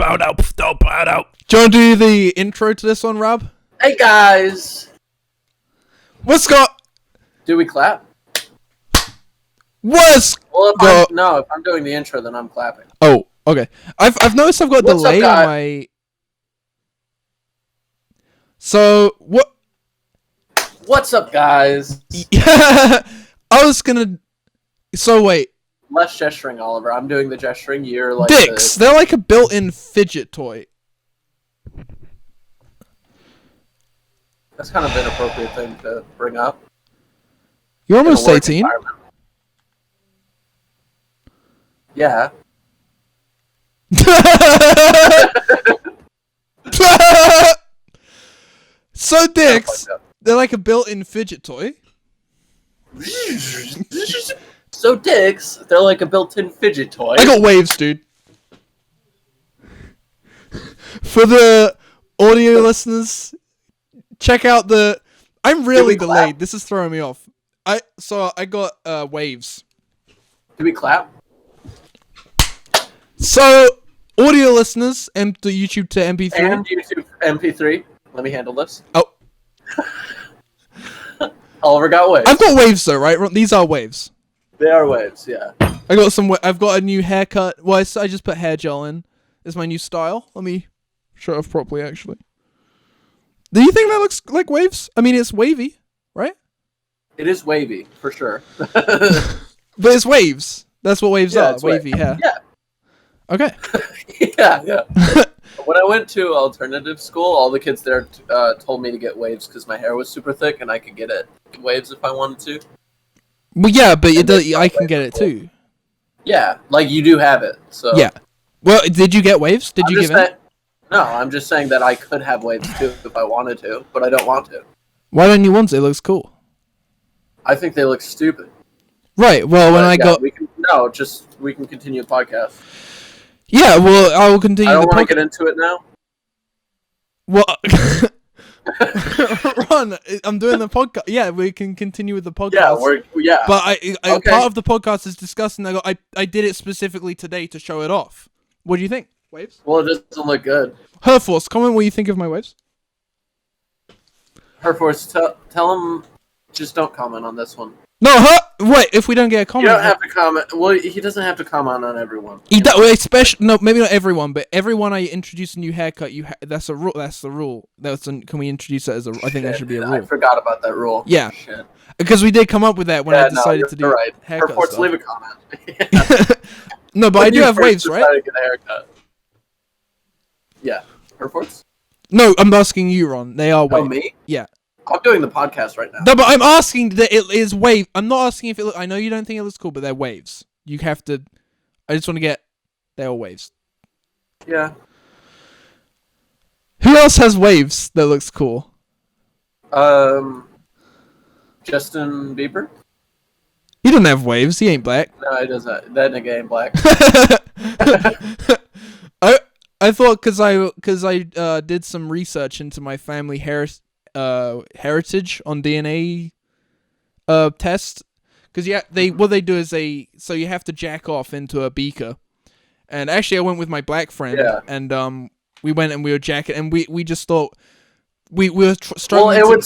you want to do the intro to this one, Rob? Hey guys! What's got? Do we clap? What's Well, if I'm doing the intro, then I'm clapping. Oh, okay. I've noticed I've got a delay on my. So what? What's up, guys? Yeah, I was gonna. So wait. Less gesturing, Oliver. I'm doing the gesturing. You're like dicks. They're like a built-in fidget toy. That's kind of an inappropriate thing to bring up. You're almost 18. Yeah. So dicks, they're like a built-in fidget toy. So dicks, they're like a built-in fidget toy. I got waves, dude. For the audio listeners, check out the. I'm really delayed. This is throwing me off. I got waves. Do we clap? So audio listeners, and the YouTube to MP3 and YouTube MP3. Let me handle this. Oh, Oliver got waves. I've got waves though, right? These are waves. They are waves, yeah. I've got a new haircut. Well, I just put hair gel in. It's my new style. Let me show it off properly, actually. Do you think that looks like waves? I mean, it's wavy, right? It is wavy, for sure. But it's waves. That's what waves are. Wavy hair. Yeah. Okay. yeah. When I went to alternative school, all the kids there told me to get waves because my hair was super thick and I could get it waves if I wanted to. Well, yeah, but I can get it too. Yeah, like you do have it. So yeah. Well, did you get waves? Did you give it? No, I'm just saying that I could have waves too if I wanted to, but I don't want to. Why don't you want to? It looks cool. I think they look stupid. Right. Well, we can continue the podcast. Yeah. Well, I will continue. I don't want to get into it now. Well. Ron, I'm doing the podcast. Yeah, we can continue with the podcast. Yeah. But I part of the podcast is discussing. I did it specifically today to show it off. What do you think? Waves? Well, it doesn't look good. Herforce, comment what you think of my waves. Herforce, tell him. Just don't comment on this one. No, wait. If we don't get a comment, you don't have to comment. Well, he doesn't have to comment on everyone. Especially no, maybe not everyone, but everyone I introduce a new haircut. That's a rule. That's the rule. Can we introduce that as a? I think that should be a rule. I forgot about that rule. Yeah, shit. Because we did come up with that when I decided to do haircut Herforce, stuff. leave a comment. No, but I do have waves, right? To get a haircut. Yeah, Herforce. No, I'm asking you, Ron. They are waves. Oh, me? Yeah. I'm doing the podcast right now. No, but I'm asking that it is wave. I'm not asking if it. I know you don't think it looks cool, but they're waves. You have to. I just want to get. They're all waves. Yeah. Who else has waves that looks cool? Justin Bieber. He doesn't have waves. He ain't black. No, he doesn't. That nigga ain't black. I thought because I did some research into my family heritage on DNA test, because what they do is so you have to jack off into a beaker, and actually I went with my black friend, and we went and we were jacking, and we just thought we were struggling. Well,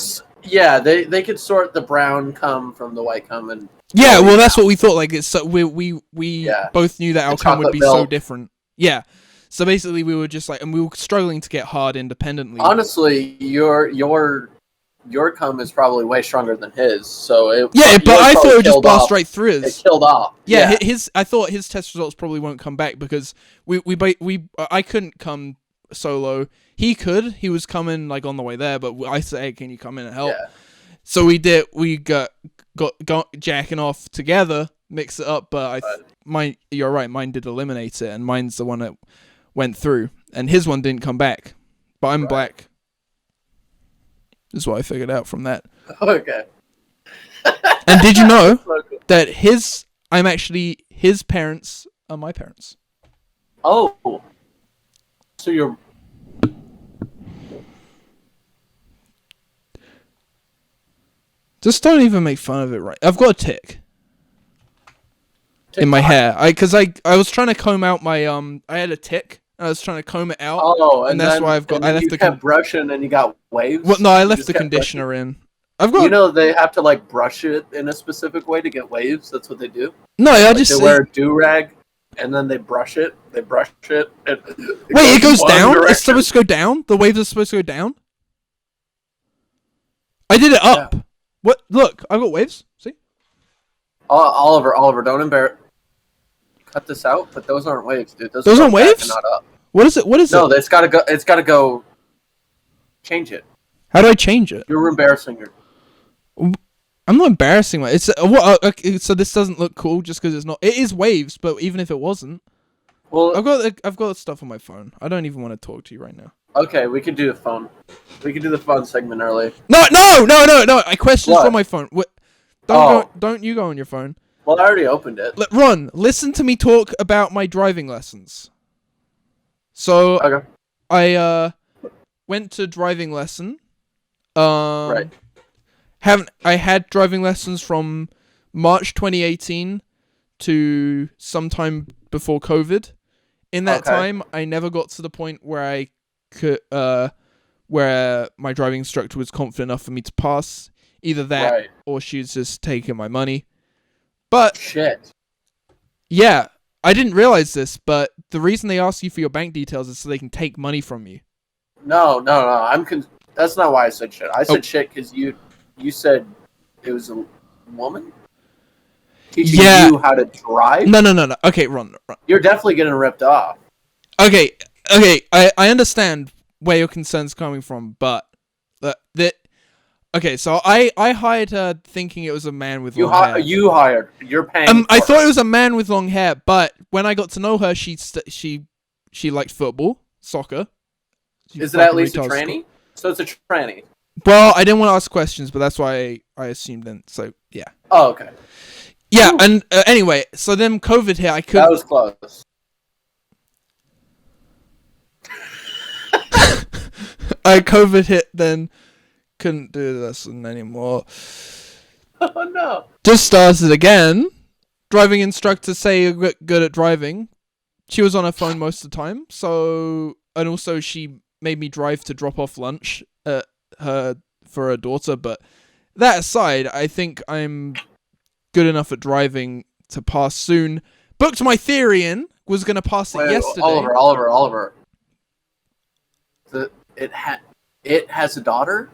they could sort the brown cum from the white cum, and that's what we thought. Like it's so we both knew that our cum would be so different. Yeah. So basically, we were just and we were struggling to get hard independently. Honestly, your cum is probably way stronger than his. So but I thought it would just blast right through his. It killed off. Yeah, I thought his test results probably won't come back because I couldn't come solo. He could. He was coming on the way there, but I said, "Hey, can you come in and help?" Yeah. So we did. We got jacking off together, mix it up. But you're right. Mine did eliminate it, and mine's the one that went through, and his one didn't come back. But I'm black. Is what I figured out from that. Okay. And did you know that his parents are my parents? Oh. So you're. Just don't even make fun of it, right? I've got a tick. In my hair, because I was trying to comb out my I had a tick I was trying to comb it out. Oh, and that's then, why I left the kept brushing and you got waves. Well, no, I left the conditioner in. I've got. You know they have to like brush it in a specific way to get waves. That's what they do. No, I like just they wear a do-rag and then they brush it. They brush it. And Wait, it goes down? Direction. It's supposed to go down? The waves are supposed to go down? I did it up. Yeah. What? Look, I've got waves. See? Oliver, don't embarrass. Cut this out, but those aren't waves, dude. Those aren't waves? Not up. What is it? What is it? No, it's gotta go. It's gotta go. Change it. How do I change it? You're embarrassing her. I'm not embarrassing it. It's okay, so this doesn't look cool just because it's not. It is waves, but even if it wasn't, well, I've got stuff on my phone. I don't even want to talk to you right now. Okay, we could do the phone. We could do the phone segment early. No! I questioned from my phone. What? Don't you go on your phone? Well, I already opened it. Ron, listen to me talk about my driving lessons. So, okay. I went to driving lesson. Right. I had driving lessons from March 2018 to sometime before COVID. In that time, I never got to the point where I could, where my driving instructor was confident enough for me to pass. Either that, or she was just taking my money. But shit. Yeah, I didn't realize this, but the reason they ask you for your bank details is so they can take money from you. No. That's not why I said shit. I said shit because you said it was a woman teaching you how to drive. No. Okay, Ron. You're definitely getting ripped off. Okay. I understand where your concern's coming from, but okay, so I hired her thinking it was a man with long hair. You hired. You're paying. I thought it was a man with long hair, but when I got to know her, she liked football, soccer. Is it at least a tranny? So it's a tranny. Well, I didn't want to ask questions, but that's why I assumed then. So yeah. Oh, okay. Yeah, ooh. And anyway, so then COVID hit. I couldn't. That was close. COVID hit then. Couldn't do the lesson anymore. Oh no. Just started again. Driving instructor say you're good at driving. She was on her phone most of the time. And also she made me drive to drop off lunch for her daughter. But that aside, I think I'm good enough at driving to pass soon. Booked my theory in. Was going to pass it yesterday. Oliver. It has a daughter?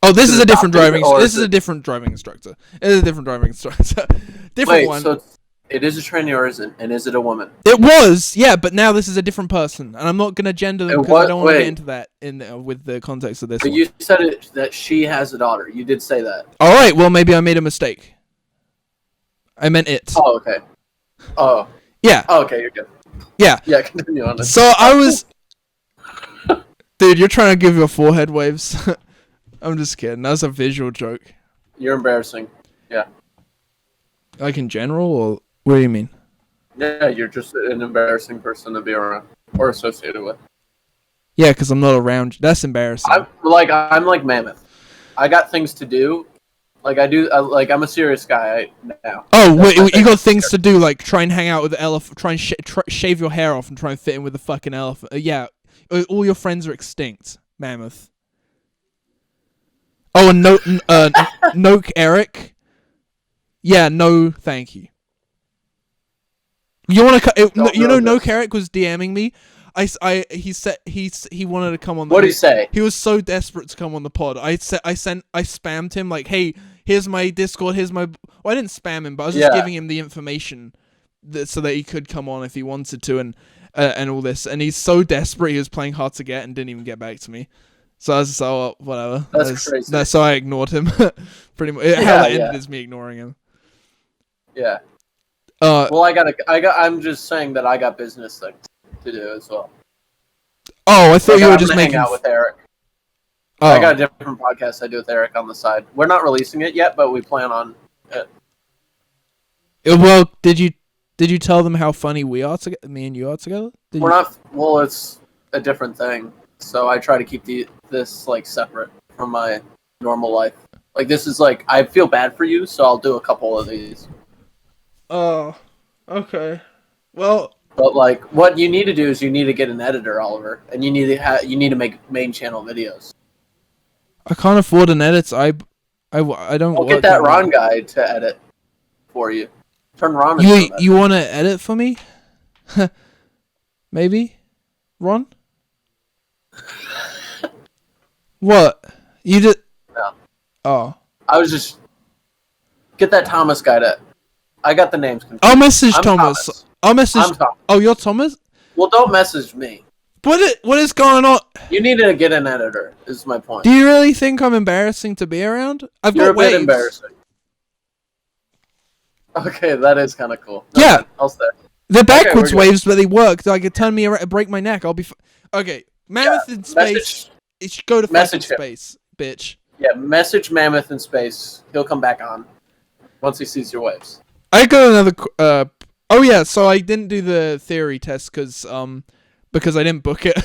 Oh, this is a different driving. This is a different driving instructor. It is a different driving instructor. Different one. So it is a tranny or isn't? And is it a woman? It was, yeah, but now this is a different person, and I'm not gonna gender them because I don't want to get into that with the context of this. But you said that she has a daughter. You did say that. All right. Well, maybe I made a mistake. I meant it. Oh, okay. Oh. Yeah. Oh, okay, you're good. Yeah. Yeah. Continue on. So I was. Dude, you're trying to give your forehead waves. I'm just kidding. That was a visual joke. You're embarrassing. Yeah. Like in general, or what do you mean? Yeah, you're just an embarrassing person to be around or associated with. Yeah, because I'm not around. That's embarrassing. I'm like Mammoth. I got things to do. Like I do. I'm a serious guy now. Oh, wait, you got things to do, like try and hang out with the elephant, try and shave your hair off, and try and fit in with the fucking elephant. Yeah, all your friends are extinct, Mammoth. Oh, and Noke Eric. Yeah, no, thank you. You want to? Noke Eric was DMing me. He said he wanted to come on. What did he say? He was so desperate to come on the pod. I spammed him like, hey, here's my Discord. Here's my. Well, I didn't spam him, but I was just giving him the information so that he could come on if he wanted to, and all this. And he's so desperate. He was playing hard to get and didn't even get back to me. So I was just like, whatever. That's crazy. So I ignored him. Pretty much. How that ended is me ignoring him. Yeah. Well, I'm just saying that I got business things to do as well. Oh, I thought you were just hang out with Eric. Oh. I got a different podcast I do with Eric on the side. We're not releasing it yet, but we plan on it. Well, did you tell them how funny we are together? Me and you are together? We're not. Well, it's a different thing. So I try to keep this like separate from my normal life. Like this is like I feel bad for you, so I'll do a couple of these. Oh, okay. Well, But like, what you need to do is you need to get an editor, Oliver, and you need to make main channel videos. I can't afford an edit. I don't. I'll get that Ron guy to edit for you. Turn Ron. You want to edit for me? Maybe, Ron. What? You did? No. Oh. I was just get that Thomas guy to. I got the names confused. I'll message Thomas. I'll message. I'm Thomas. Oh, you're Thomas? Well, don't message me. What is going on? You need to get an editor. Is my point. Do you really think I'm embarrassing to be around? You're a bit embarrassing. Okay, that is kind of cool. No, yeah, I'll stay. They're backwards waves, but they work. Like it turn me around, break my neck. I'll be okay. Mammoth in space. It should go to fucking space, bitch. Yeah, message Mammoth in space. He'll come back on once he sees your waves. I got another. Oh yeah, so I didn't do the theory test because I didn't book it.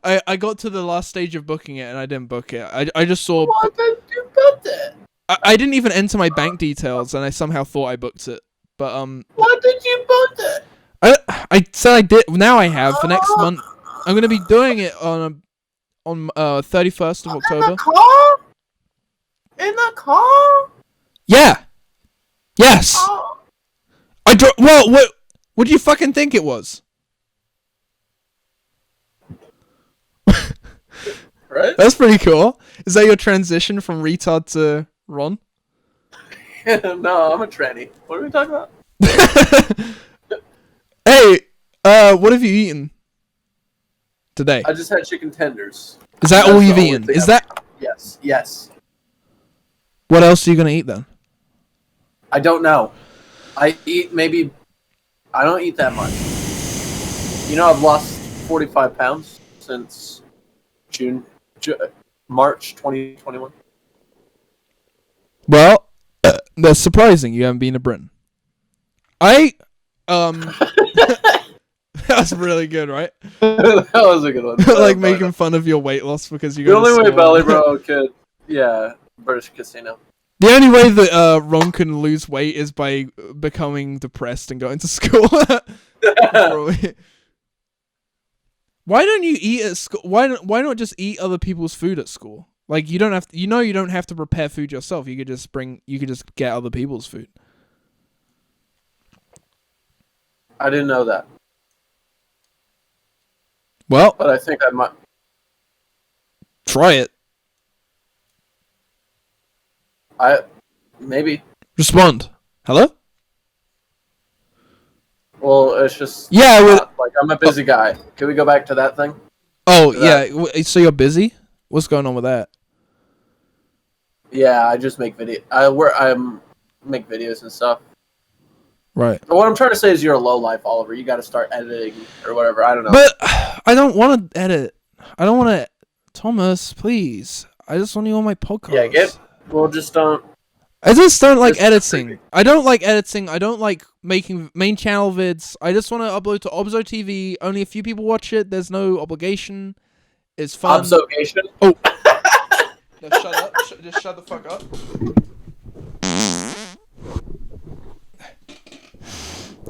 I got to the last stage of booking it and I didn't book it. I just saw. Why didn't you book it? I didn't even enter my bank details and I somehow thought I booked it. But why did you book it? I said I did. Now I have for next month. I'm gonna be doing it on 31st of October. In the car? In the car? Yeah. Yes. I don't. Well, what do you fucking think it was? Right? That's pretty cool. Is that your transition from retard to Ron? No, I'm a tranny. What are we talking about? Hey, what have you eaten today? I just had chicken tenders. Is that all you've eaten? Is that? Yes. What else are you gonna eat then? I don't know. I eat maybe. I don't eat that much. You know, I've lost 45 pounds since March 2021. Well, that's surprising. You haven't been to Britain. That was really good, right? That was a good one. Like making fun of your weight loss because you. The only way Belly Bro could, British casino. The only way that Ron can lose weight is by becoming depressed and going to school. Why don't you eat at school? Why not just eat other people's food at school? Like you don't have to, you don't have to prepare food yourself. You could just get other people's food. I didn't know that. Well, but I think I might try it. Maybe respond. Hello? Well, it's just like I'm a busy guy. Can we go back to that thing? Oh yeah, so you're busy? What's going on with that? Yeah, I just make video. I make videos and stuff. Right. But what I'm trying to say is you're a lowlife, Oliver. You got to start editing or whatever. I don't know. But I don't want to edit. I don't want to. Thomas, please. I just want you on my podcast. Yeah, well, just don't. I just don't like editing. I don't like editing. I don't like making main channel vids. I just want to upload to Obzo TV. Only a few people watch it. There's no obligation. It's fun. Obligation? Oh. No, shut up. Just shut the fuck up.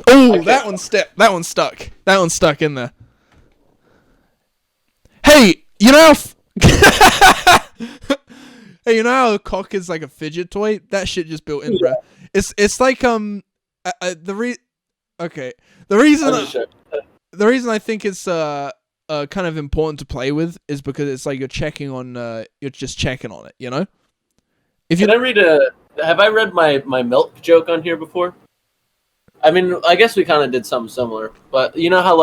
Oh, okay. That one's stuck. That one's stuck in there. Hey, you know Hey, you know how a cock is like a fidget toy? That shit just built in, bro. It's like the reason I think it's kind of important to play with is because it's like you're just checking on it, you know? Have I read my milk joke on here before? I mean, I guess we kind of did something similar, but you know how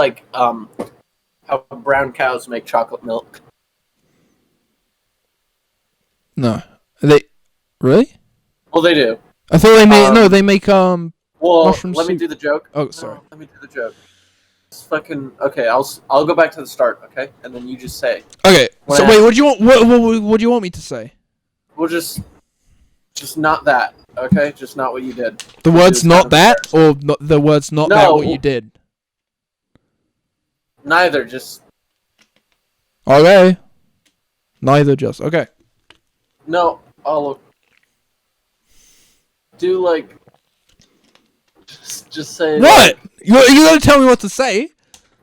how brown cows make chocolate milk? No. They really? Well, they do. I thought they make they make well, mushroom let soup. me do the joke. Oh, sorry. No, let me do the joke. It's fucking okay. I'll go back to the start, okay? And then you just say. Okay. So wait, what do you want? What do you want me to say? Well, just not that, okay? Just not what you did. The word's not that, or the word's not that what you did. Neither, just. Okay. Neither, just okay. No, I'll do just say. What? You gotta tell me what to say.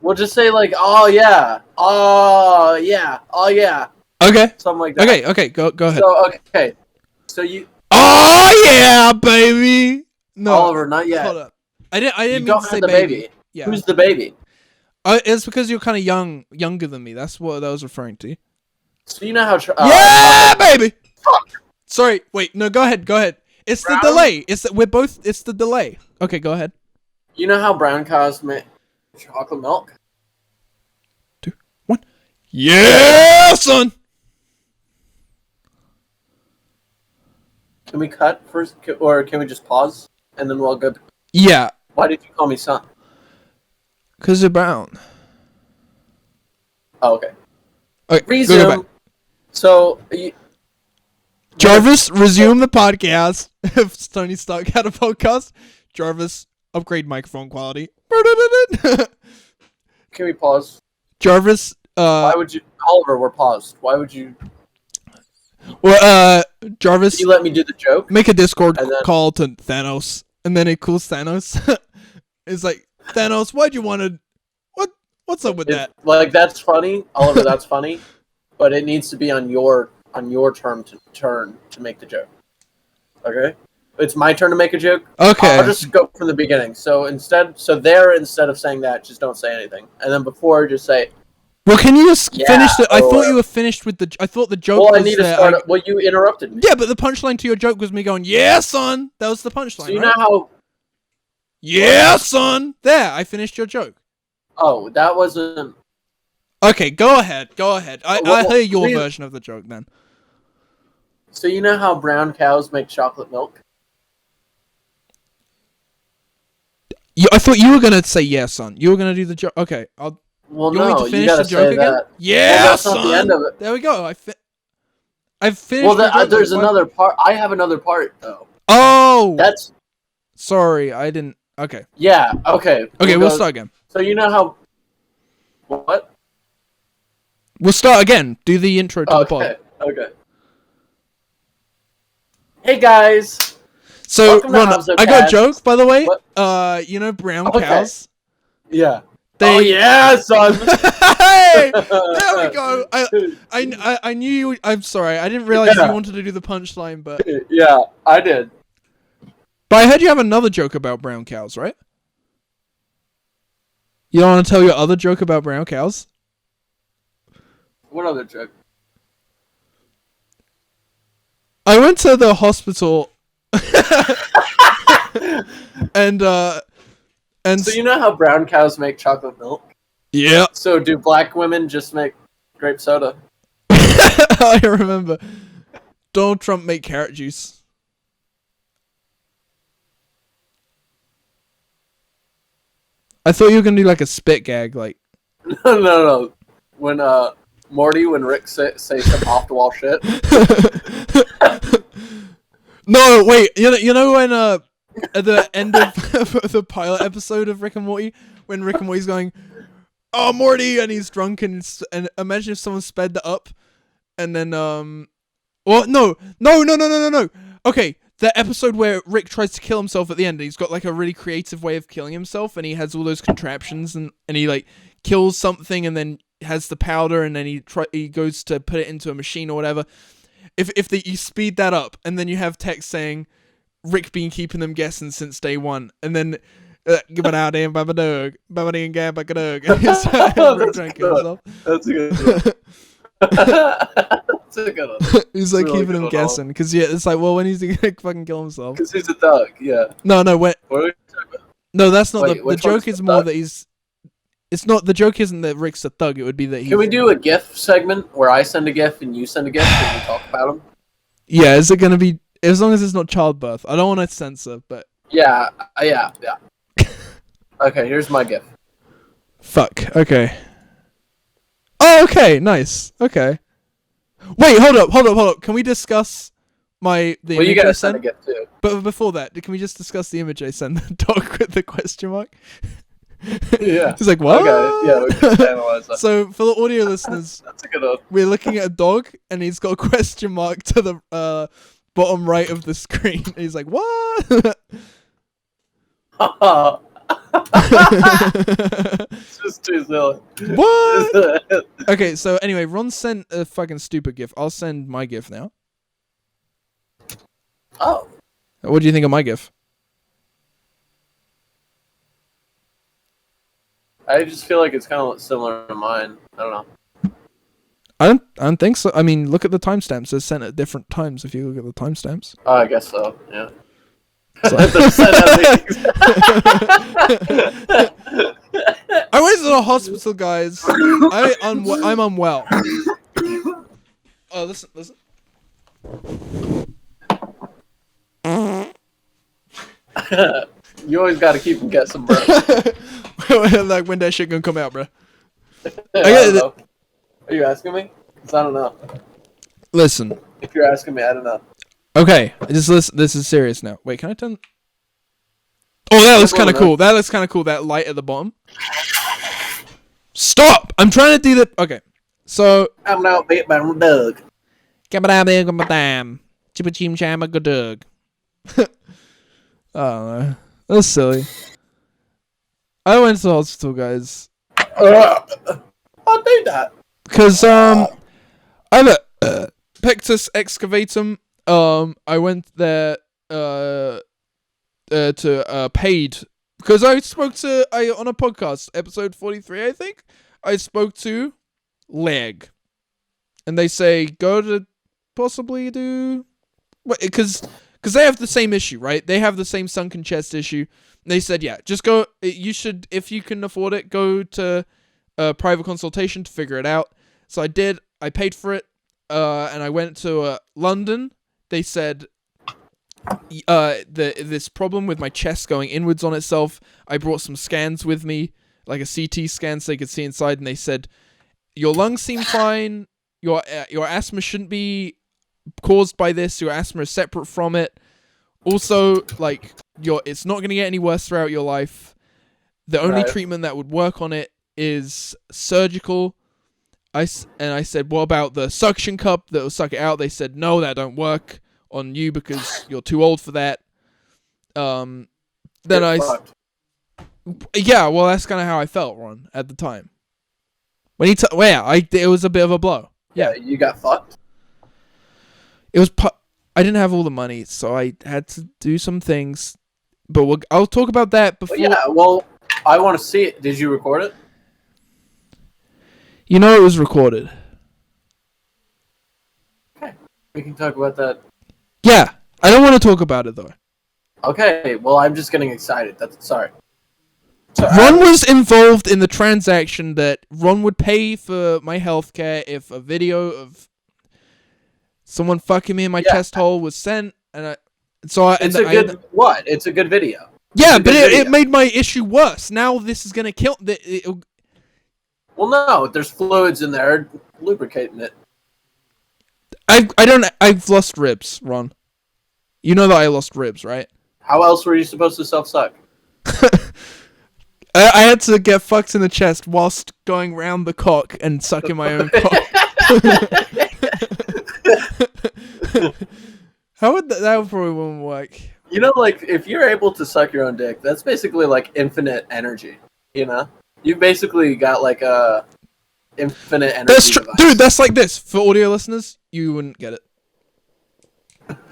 We'll just say like, oh yeah, oh yeah, oh yeah, Okay. something like that. Okay. Go ahead. So you. Oh yeah, baby. No, Oliver, not yet. Hold up. I didn't You mean don't to have say the baby. Yeah. Who's the baby? It's because you're kind of younger than me. That's what I was referring to. So you know how. Yeah, baby. Fuck. Sorry. Wait. No. Go ahead. It's Brown? the delay. It's the delay. Okay. Go ahead. You know how brown cows make chocolate milk? 2, 1. Yeah, son. Can we cut first, or can we just pause and then we'll go? Yeah. Why did you call me son? Cause they're brown. Oh, okay. Okay. Resume. Go back. So. Jarvis, resume the podcast. If Tony Stark had a podcast, Jarvis, upgrade microphone quality. Can we pause? Jarvis, why would you, Oliver? We're paused. Why would you? Well, Jarvis, Can you let me do the joke? make a Discord call to Thanos, and then it calls Thanos. It's like, Thanos, why'd you want to? What's up with that? Like, that's funny, Oliver. That's funny, but it needs to be on your turn to make the joke. Okay, it's my turn to make a joke. Okay, I'll just go from the beginning. So instead of saying that, just don't say anything, and then before just say. Well, can you just finish the? I thought you were finished with the. I thought the joke was. Well, I need to start. Well, you interrupted me. Yeah, but the punchline to your joke was me going, "Yeah, son." That was the punchline. So you right? know how? Yeah, son. There, I finished your joke. Oh, that wasn't. Okay, go ahead. I hear your please. version of the joke then. So you know how brown cows make chocolate milk? I thought you were gonna say yeah, son. You were gonna do the joke. Okay, I'll. Well, You want me to finish the joke again? That. Yeah, well, that's son. not the end of it. There we go. I've finished. Well, there's another part. I have another part though. Oh, that's. Sorry, I didn't. Okay. Yeah. Okay. Okay, we'll start again. So you know how. What? We'll start again. Do the intro to the pod. Okay. Hey guys. So, Ron, I got a joke, by the way. What? You know brown cows? Yeah. Oh yeah, son. Hey, there we go. I knew you. I'm sorry. I didn't realize you wanted to do the punchline, but yeah, I did. But I heard you have another joke about brown cows, right? You don't want to tell your other joke about brown cows? What other joke? I went to the hospital, and so you know how brown cows make chocolate milk? Yeah. So do black women just make grape soda? I remember. Donald Trump make carrot juice. I thought you were gonna do like a spit gag, like. No. When Rick say some off the wall shit. No, wait. You know when at the end of the pilot episode of Rick and Morty, when Rick and Morty's going, "Oh, Morty," and he's drunk, and imagine if someone sped that up, and then well, no. Okay, the episode where Rick tries to kill himself at the end, and he's got like a really creative way of killing himself, and he has all those contraptions, and he like kills something, and then has the powder, and then he goes to put it into a machine or whatever. If you speed that up, and then you have text saying, Rick been keeping them guessing since day one, and then give it out and babadug, babading gabadug. That's a good one. That's a good one. He's like really keeping him guessing, because it's like, well, when he's gonna fucking kill himself? Because he's a thug, yeah. No, what are we talking about? No, that's not the joke. Is more that he's. It's not, the joke isn't that Rick's a thug, it would be that he's... Can we do a GIF segment where I send a GIF and you send a GIF and we talk about him? Yeah, is it gonna be, as long as it's not childbirth. I don't want to censor, but... Yeah. Okay, here's my GIF. Fuck, okay. Oh, okay, nice, okay. Wait, hold up. Can we discuss the image you gotta send a GIF too. But before that, can we just discuss the image I sent the dog with the question mark? Yeah. He's like, what? Okay, yeah, we can analyze that. So, for the audio listeners, that's a good one. We're looking at a dog, and he's got a question mark to the bottom right of the screen. He's like, what? It's just too silly. What? Okay, so anyway, Ron sent a fucking stupid GIF. I'll send my GIF now. Oh. What do you think of my GIF? I just feel like it's kind of similar to mine. I don't know. I don't think so. I mean, look at the timestamps. They're sent at different times if you look at the timestamps. Oh, I guess so. Yeah. So I went to the hospital, guys. I'm unwell. Oh, listen. You always got to keep them guessing, bro. Like, when that shit gonna come out, bro? I don't know. Are you asking me? 'Cause I don't know. Listen. If you're asking me, I don't know. Okay, just listen. This is serious now. Wait, can I turn? Oh, that looks kind of cool. That looks kind of cool. That light at the bottom. Stop! I'm trying to do the. Okay, so. I'm not bit by Doug. Oh, that's silly. I went to the hospital, guys. I'll do that. Cause I have a pectus excavatum. I went there to paid because I spoke to on a podcast, episode 43, I think. I spoke to leg, and they say go to possibly do because they have the same issue, right? They have the same sunken chest issue. They said, yeah, just go. You should, if you can afford it, go to a private consultation to figure it out. So I did. I paid for it, and I went to London. They said this problem with my chest going inwards on itself. I brought some scans with me, like a CT scan, so they could see inside. And they said your lungs seem fine. Your asthma shouldn't be caused by this. Your asthma is separate from it. Also, like it's not going to get any worse throughout your life. The only treatment that would work on it is surgical. I said, what about the suction cup that will suck it out? They said, no, that don't work on you because you're too old for that. Then yeah, well, that's kind of how I felt, Ron, at the time. When it was a bit of a blow. Yeah, you got fucked. It was. I didn't have all the money, so I had to do some things. But I'll talk about that before. Well, yeah, well, I want to see it. Did you record it? You know it was recorded. Okay, we can talk about that. Yeah, I don't want to talk about it though. Okay, well, I'm just getting excited. Sorry. Ron was involved in the transaction that Ron would pay for my healthcare if a video of someone fucking me in my chest hole was sent, It's a good video. Yeah, but it made my issue worse. Now this is gonna kill. Well, no, there's fluids in there lubricating it. I've lost ribs, Ron. You know that I lost ribs, right? How else were you supposed to self-suck? I had to get fucked in the chest whilst going round the cock and sucking my own cock. How would that probably wouldn't work? You know, like, if you're able to suck your own dick, that's basically like infinite energy, you know? You basically got like a infinite energy. That's true, dude. That's like this for audio listeners. You wouldn't get it.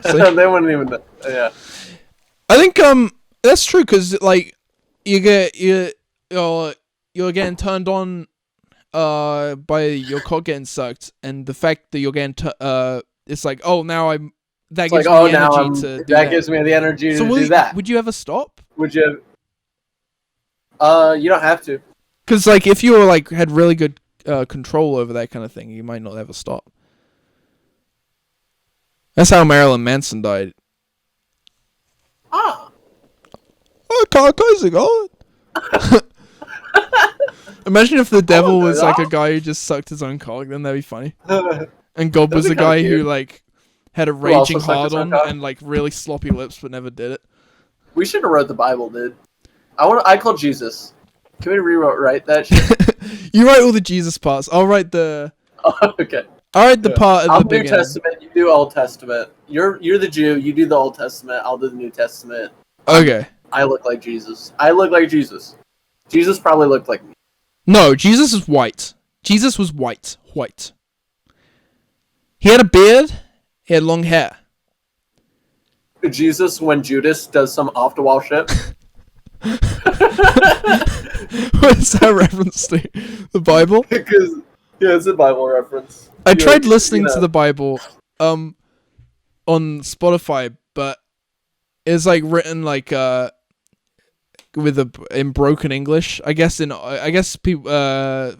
They wouldn't even know. Yeah. I think that's true because like you're getting turned on by your cock getting sucked, and the fact that you're getting it's like, oh, now I'm. That gives me the energy to do that. That gives me the energy to do that. Would you ever stop? Would you? You don't have to. Because like if you were like had really good control over that kind of thing, you might not ever stop. That's how Marilyn Manson died. Ah. Oh, God. Imagine if the devil was like a guy who just sucked his own cock, then that'd be funny. And God was a guy who like had a raging hard on and like really sloppy lips but never did it. We should have wrote the Bible, dude. I call Jesus. Can we rewrite that shit? You write all the Jesus parts. I'll write the. Oh, okay. I'll write the part at the beginning. I'll do Testament. You do Old Testament. You're the Jew. You do the Old Testament. I'll do the New Testament. Okay. I look like Jesus. I look like Jesus. Jesus probably looked like me. No, Jesus is white. Jesus was white. White. He had a beard. He had long hair. Jesus, when Judas does some off-the-wall shit. What's that reference to? The Bible? Because, yeah, it's a Bible reference. I tried listening to the Bible on Spotify, but it's like written like in broken English. I guess people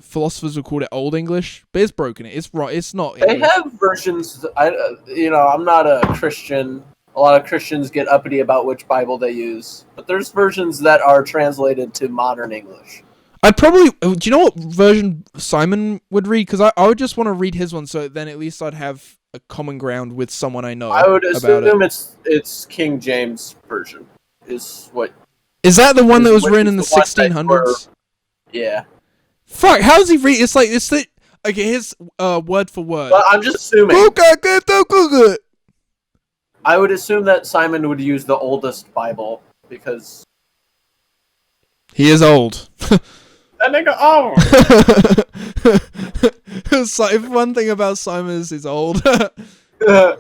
philosophers would call it Old English, but it's broken. It's right. It's not English. They have versions. I'm not a Christian. A lot of Christians get uppity about which Bible they use, but there's versions that are translated to modern English. I'd probably. Do you know what version Simon would read? Because I would just want to read his one, so then at least I'd have a common ground with someone I know. I would assume it's King James version. Is that the one that was written in the 1600s? Yeah. Fuck. How does he read? It's the. Okay, here's word for word. But I'm just assuming. I would assume that Simon would use the oldest Bible because he is old. That nigga old. So, one thing about Simon is he's old. He's not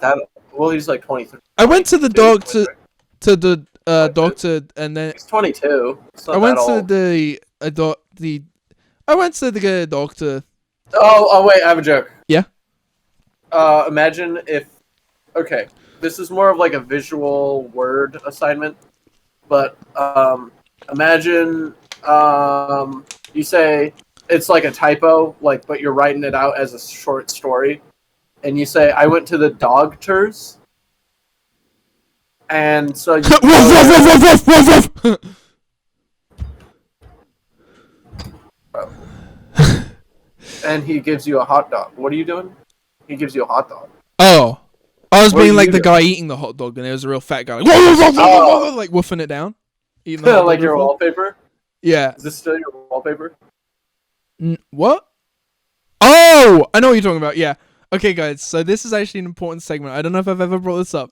that old. Well, he's like 23. I went to the doctor and then he's 22. I went to the doctor. Oh wait, I have a joke. Yeah. Imagine if. Okay, this is more of like a visual word assignment, but imagine you say it's like a typo, but you're writing it out as a short story, and you say I went to the dogters, and so you and he gives you a hot dog. What are you doing? He gives you a hot dog. Oh, I was being like the doing? guy eating the hot dog, and there was a real fat guy like woofing it down, eating the hot Like dog your before. wallpaper. Yeah. Is this still your wallpaper? What? Oh, I know what you're talking about. Yeah. Okay, guys. So this is actually an important segment. I don't know if I've ever brought this up,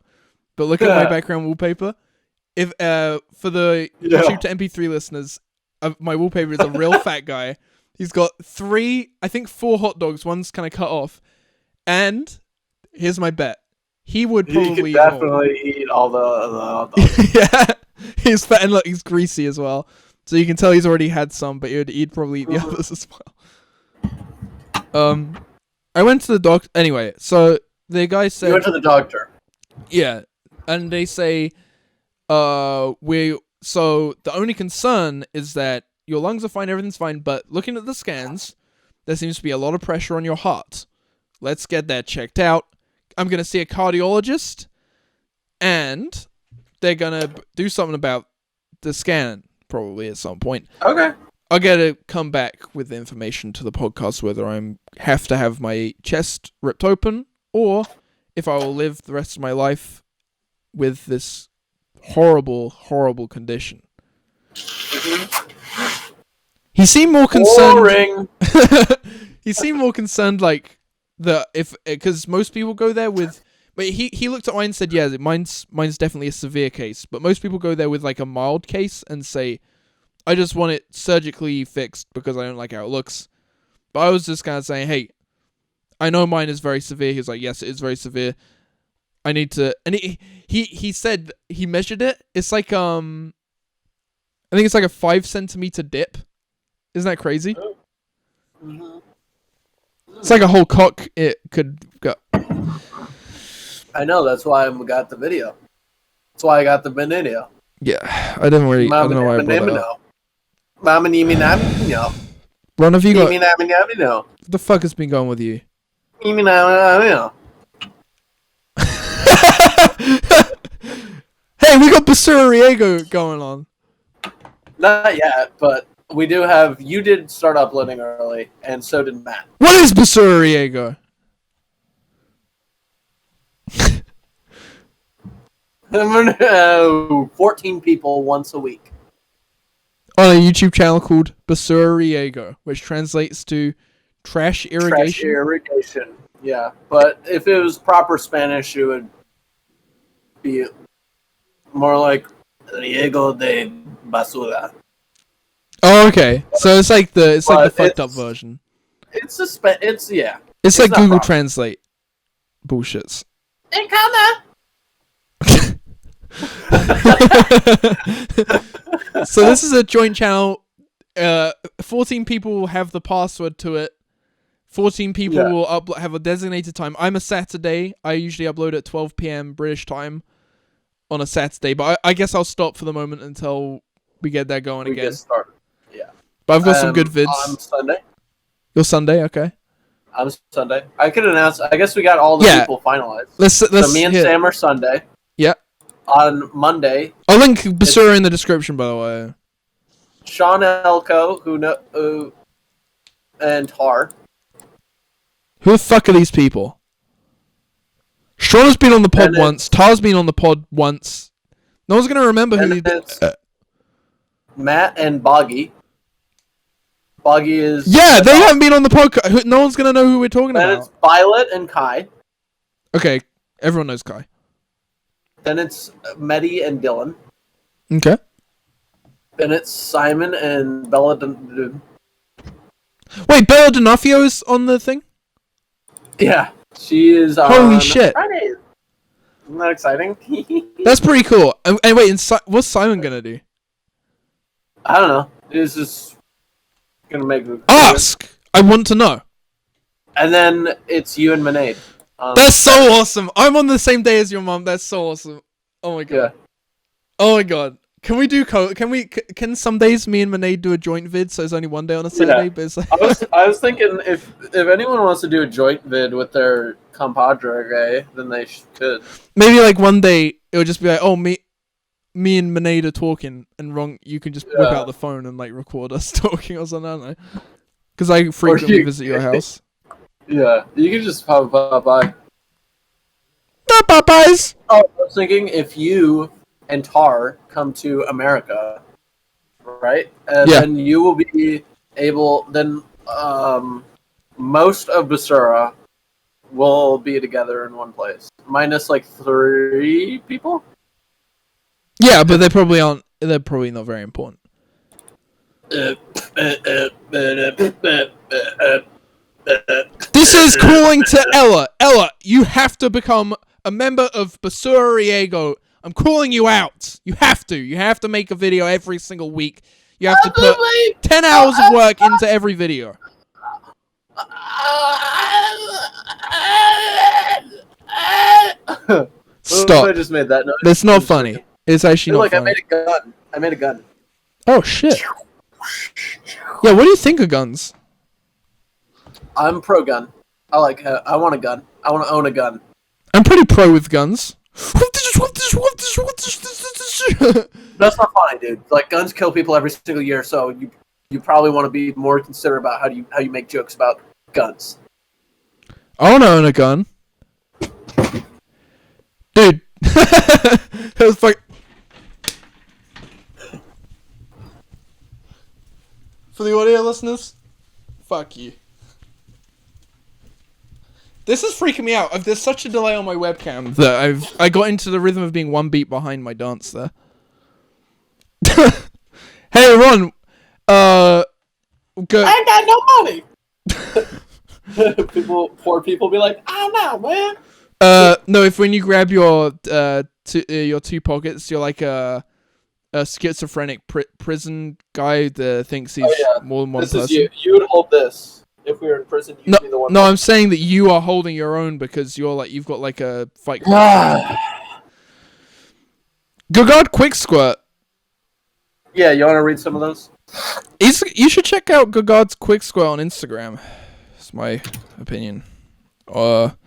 but look at my background wallpaper. If for the YouTube to MP3 listeners, my wallpaper is a real fat guy. He's got 4 hot dogs. One's kind of cut off, and here's my bet: he would probably definitely eat all the yeah, he's fat and look, he's greasy as well. So you can tell he's already had some, but he'd probably eat the others as well. I went to the doctor anyway. So the guy said, "You went to the doctor." Yeah, and they say, so the only concern is that your lungs are fine, everything's fine, but looking at the scans, there seems to be a lot of pressure on your heart. Let's get that checked out. I'm gonna see a cardiologist, and they're gonna do something about the scan. Probably at some point. Okay. I'll get to come back with information to the podcast whether I have to have my chest ripped open or if I will live the rest of my life with this horrible, horrible condition. He seemed more concerned. Boring. He seemed more concerned, because most people go there with. But he looked at mine and said, yeah, mine's definitely a severe case. But most people go there with a mild case and say, I just want it surgically fixed because I don't like how it looks. But I was just kind of saying, hey, I know mine is very severe. He was like, yes, it is very severe. I need to, and he said he measured it. It's like I think it's like a 5 centimeter dip. Isn't that crazy? Mm-hmm. It's like a whole cock. It could go. I know, that's why I got the video. That's why I got the video. Yeah, I don't know why I brought that up. Mama nimi nami no. Ron, have you got... no. What the fuck has been going with you? Nimi nami no. Hey, we got Basuriego going on. Not yet, but we do have... You did start uploading early, and so did Matt. What is Basuriego? 14 people once a week. On a YouTube channel called Basuriego, which translates to trash irrigation. Trash irrigation, yeah. But if it was proper Spanish, it would be more like Riego de Basura. Oh, okay. So it's like the fucked up version. It's It's like Google Translate bullshits. So this is a joint channel. 14 people will have the password to it. 14 people will have a designated time. I'm a Saturday. I usually upload at 12 p.m. British time on a Saturday, but I guess I'll stop for the moment until we get that going again. Get started. Yeah. But I've got some good vids. On Sunday. Your Sunday, okay. I'm Sunday. I could announce. I guess we got all the people finalized. So me and Sam are Sunday. Yeah. On Monday. I'll link Basura in the description, by the way. Sean Elko, and Tar. Who the fuck are these people? Sean has been on the pod once. Tar's been on the pod once. No one's gonna remember who he is. Matt and Boggy. Boggy is... Yeah, they haven't been on the podcast. No one's gonna know who we're talking about. Then it's Violet and Kai. Okay, everyone knows Kai. Then it's Mehdi and Dylan. Okay. Then it's Simon and Bella. Wait, Bella D'Onofrio is on the thing? Yeah, she is on Holy shit. Fridays. Isn't that exciting? That's pretty cool. And wait, what's Simon gonna do? I don't know. He's just gonna make... Ask! I want to know. And then it's you and Manade. That's so awesome. I'm on the same day as your mom. That's so awesome. Oh my god. Yeah. Oh my god. Can we do can some days me and Manade do a joint vid so it's only one day on a Saturday? Yeah. But it's like I was thinking if anyone wants to do a joint vid with their compadre, then they could. Maybe like one day it would just be like, oh, me and Manade are talking, and you can just whip out the phone and like record us talking or something. I don't know. Because I frequently visit your house. Yeah, you can just pop by. Not Popeyes. Oh, I was thinking if you and Tar come to America, right? And then you will be able. Then most of Basura will be together in one place, minus like 3 people. Yeah, but they probably aren't. They're probably not very important. This is calling to Ella. Ella, you have to become a member of Basura Riego. I'm calling you out. You have to. You have to make a video every single week. You have to put 10 hours of work into every video. Stop. I just made that noise. That's not funny. It's actually not funny. I made a gun. Oh, shit. Yeah, what do you think of guns? I'm pro gun. I want a gun. I want to own a gun. I'm pretty pro with guns. That's not funny, dude. Like, guns kill people every single year, so you probably want to be more considerate about how you make jokes about guns. I want to own a gun. Dude. That was like... For the audio listeners, fuck you. This is freaking me out. There's such a delay on my webcam that I got into the rhythm of being one beat behind my dance there. Hey Ron, I ain't got no money. Poor people be like, I know, man. No, if when you grab your 2 pockets, you're like a schizophrenic prison guy that thinks he's more than one person. This is you would hold this. If we were in prison, you'd be the one. No, I'm saying that you are holding your own because you've got like a fight. Gugard Quick Squirt. Yeah, you want to read some of those? You should check out Gugard's Quick Squirt on Instagram. It's my opinion. Shall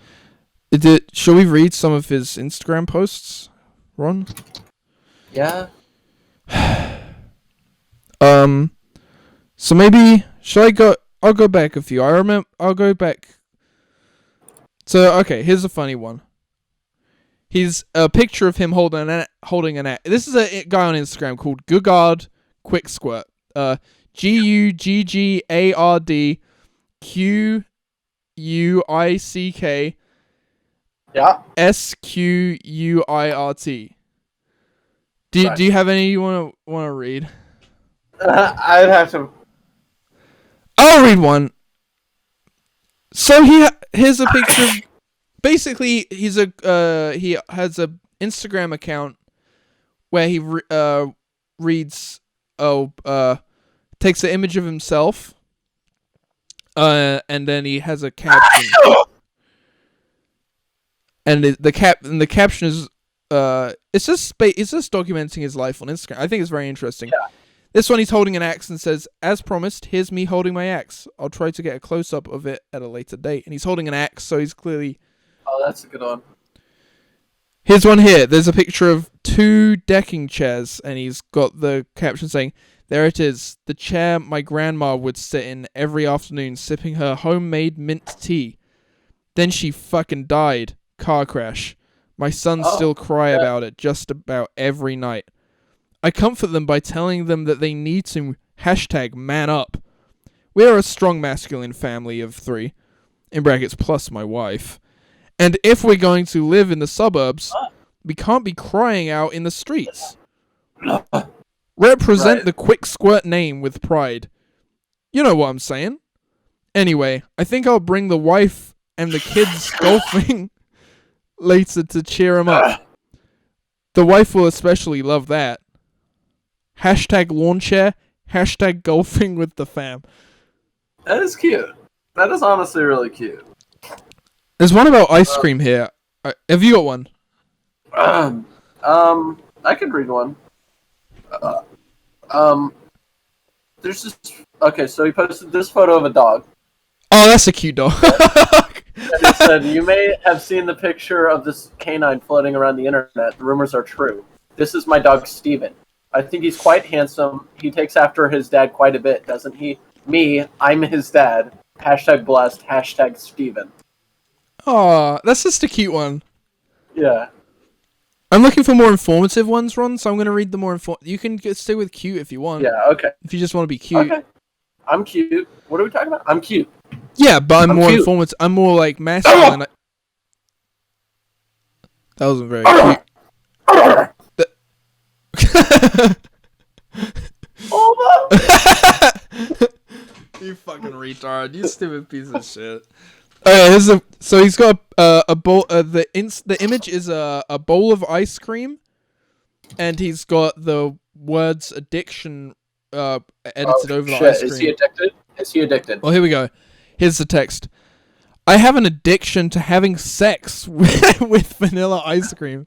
we read some of his Instagram posts, Ron? Yeah. So maybe I'll go back a few. I'll go back. So okay, here's a funny one. He's a picture of him holding an app. This is a guy on Instagram called Gugard Quick Squirt. Guggard Quick Yeah. Squirt. Do you have any you want to read? I'd have to. I'll read one. So here's a picture of. Basically, he has a Instagram account where he reads. Takes an image of himself. And then he has a caption. And the caption is it's just documenting his life on Instagram. I think it's very interesting. Yeah. This one he's holding an axe and says, "As promised, here's me holding my axe. I'll try to get a close up of it at a later date." And he's holding an axe, so he's clearly. Oh, that's a good one. Here's one here. There's a picture of 2 decking chairs, and he's got the caption saying, "There it is, the chair my grandma would sit in every afternoon, sipping her homemade mint tea. Then she fucking died. Car crash. My sons still cry about it just about every night. I comfort them by telling them that they need to #man up. We are a strong masculine family of 3, in brackets plus my wife. And if we're going to live in the suburbs, we can't be crying out in the streets. Represent the quick squirt name with pride. You know what I'm saying. Anyway, I think I'll bring the wife and the kids golfing later to cheer them up. The wife will especially love that. #lawn chair, #golfing with the fam." That is cute. That is honestly really cute. There's one about ice cream here. Have you got one? I could read one. There's this. Okay, so he posted this photo of a dog. Oh, that's a cute dog. And he said, "You may have seen the picture of this canine floating around the internet. The rumors are true. This is my dog, Steven. I think he's quite handsome. He takes after his dad quite a bit, doesn't he? Me, I'm his dad. #blessed, #Steven. Oh, that's just a cute one. Yeah. I'm looking for more informative ones, Ron, so I'm going to read the more You can stay with cute if you want. Yeah, okay. If you just want to be cute. Okay. I'm cute. What are we talking about? I'm cute. Yeah, but I'm more cute. informative. I'm more like masculine. That wasn't very cute. You fucking retard. You stupid piece of shit. Okay, so he's got a bowl. The image is a bowl of ice cream, and he's got the words "addiction" edited over the ice cream. Is he addicted? Is he addicted? Well, here we go. Here's the text. I have an addiction to having sex with vanilla ice cream.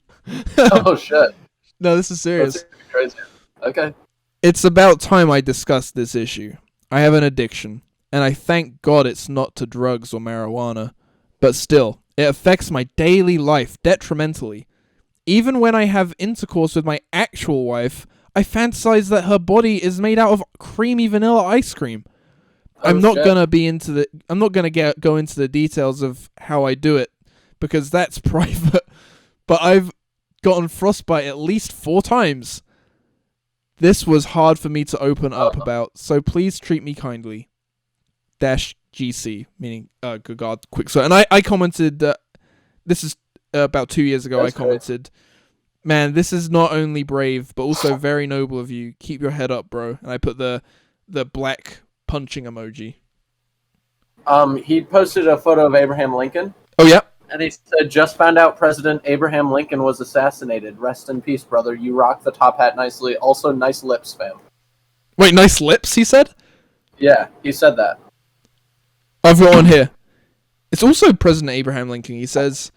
Oh shit! No, this is serious. That's crazy. Okay. It's about time I discussed this issue. I have an addiction, and I thank God it's not to drugs or marijuana. But still, it affects my daily life detrimentally. Even when I have intercourse with my actual wife, I fantasize that her body is made out of creamy vanilla ice cream. I'm not gonna go into the details of how I do it, because that's private. But I've gotten frostbite at least 4 times. This was hard for me to open up about, so please treat me kindly. -GC, meaning, good God, quick. So, and I commented, this is about 2 years ago, I commented, man, this is not only brave, but also very noble of you. Keep your head up, bro. And I put the black punching emoji. He posted a photo of Abraham Lincoln. Oh, yeah? And he said, "Just found out President Abraham Lincoln was assassinated. Rest in peace, brother. You rock the top hat nicely. Also, nice lips, fam." Wait, nice lips, he said? Yeah, he said that. I've got one here. It's also President Abraham Lincoln. He says,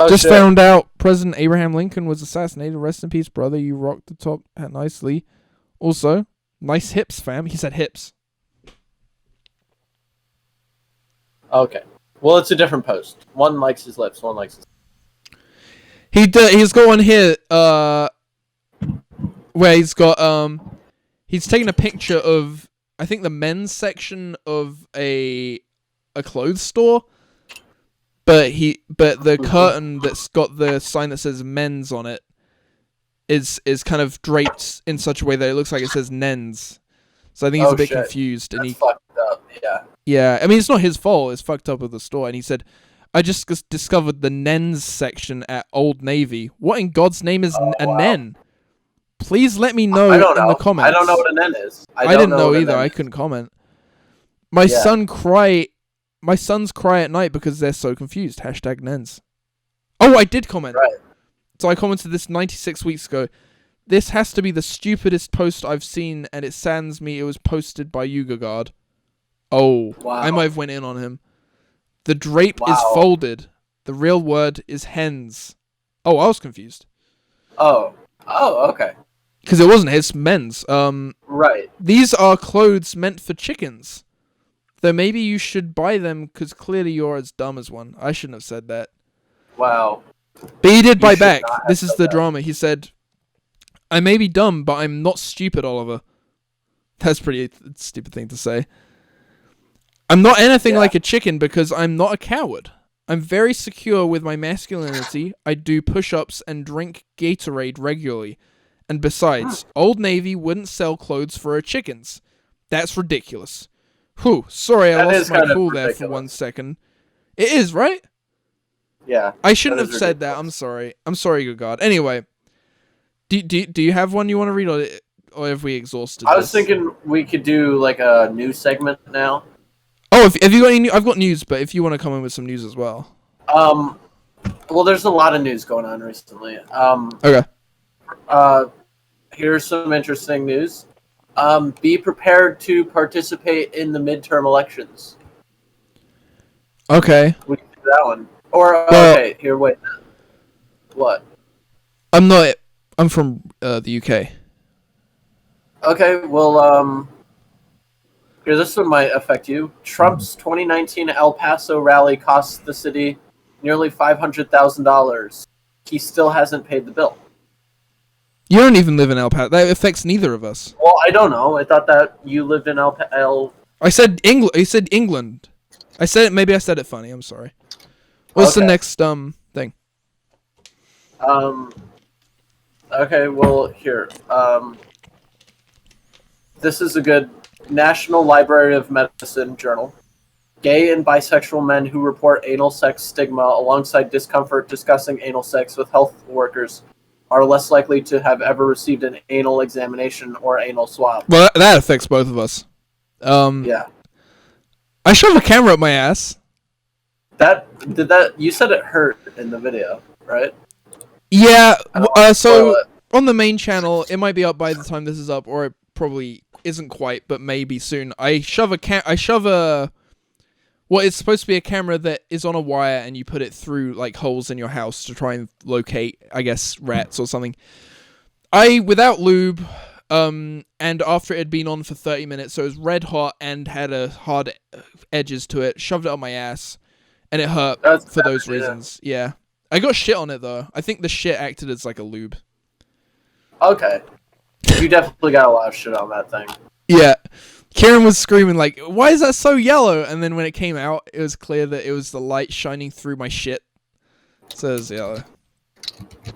"Just shit. found out President Abraham Lincoln was assassinated. Rest in peace, brother. You rocked the top hat nicely. Also, nice hips, fam." He said hips. Okay. Well, it's a different post. One likes his lips, one likes his... He's got one here, where he's got, he's taken a picture of, I think, the men's section of a clothes store, but the curtain that's got the sign that says men's on it is kind of draped in such a way that it looks like it says nens. So I think he's a bit confused. That's fucked up, yeah. Yeah, I mean, it's not his fault. It's fucked up with the store. And he said, "I just discovered the Nens section at Old Navy. What in God's name is a Nen? Please let me know I don't in know. the comments. I don't know what an N is. I didn't know either. I couldn't comment. My sons cry at night because they're so confused. Hashtag Nens. Oh, I did comment. Right. So I commented this 96 weeks ago. This has to be the stupidest post I've seen, and it saddens me it was posted by Yugagard. Oh, wow. I might have went in on him. The drape is folded. The real word is hens. Oh, I was confused. Oh, okay. Because it wasn't his, men's. Right. These are clothes meant for chickens. Though maybe you should buy them because clearly you're as dumb as one. I shouldn't have said that. Wow. But he did buy back. This is the drama. He said, I may be dumb, but I'm not stupid, Oliver. That's a pretty stupid thing to say. I'm not anything like a chicken because I'm not a coward. I'm very secure with my masculinity. I do push-ups and drink Gatorade regularly. And besides, Old Navy wouldn't sell clothes for chickens. That's ridiculous. Whew, sorry I lost my cool there for 1 second. It is, right? Yeah. I shouldn't have said that. I'm sorry. I'm sorry, good God. Anyway, do you have one you want to read, or have we exhausted I was thinking we could do like a news segment now. Oh, have you got any? I've got news, but if you want to come in with some news as well. Well, there's a lot of news going on recently. Okay. Here's some interesting news. Be prepared to participate in the midterm elections. Okay. We can do that one. Or, okay, here, wait. What? I'm not. I'm from the UK. Okay, well, here, this one might affect you. Trump's 2019 El Paso rally cost the city nearly $500,000. He still hasn't paid the bill. You don't even live in El Paso. That affects neither of us. Well, I don't know. I thought that you lived in El... I said England. I said England. I said it. Maybe I said it funny. I'm sorry. What's the next thing? Okay, well, here. This is a good National Library of Medicine journal. Gay and bisexual men who report anal sex stigma alongside discomfort discussing anal sex with health workers are less likely to have ever received an anal examination or anal swab. Well, that affects both of us. Yeah. I shove a camera up my ass. You said it hurt in the video, right? Yeah. So on the main channel, it might be up by the time this is up, or it probably isn't quite, but maybe soon. I shove a well, it's supposed to be a camera that is on a wire, and you put it through like holes in your house to try and locate, I guess, rats or something. Without lube, and after it had been on for 30 minutes, so it was red hot and had a hard edges to it, shoved it up my ass, and it hurt for those reasons. Yeah. I got shit on it though. I think the shit acted as like a lube. Okay. You definitely got a lot of shit on that thing. Yeah. Kieran was screaming like, why is that so yellow? And then when it came out, it was clear that it was the light shining through my shit. So it was yellow.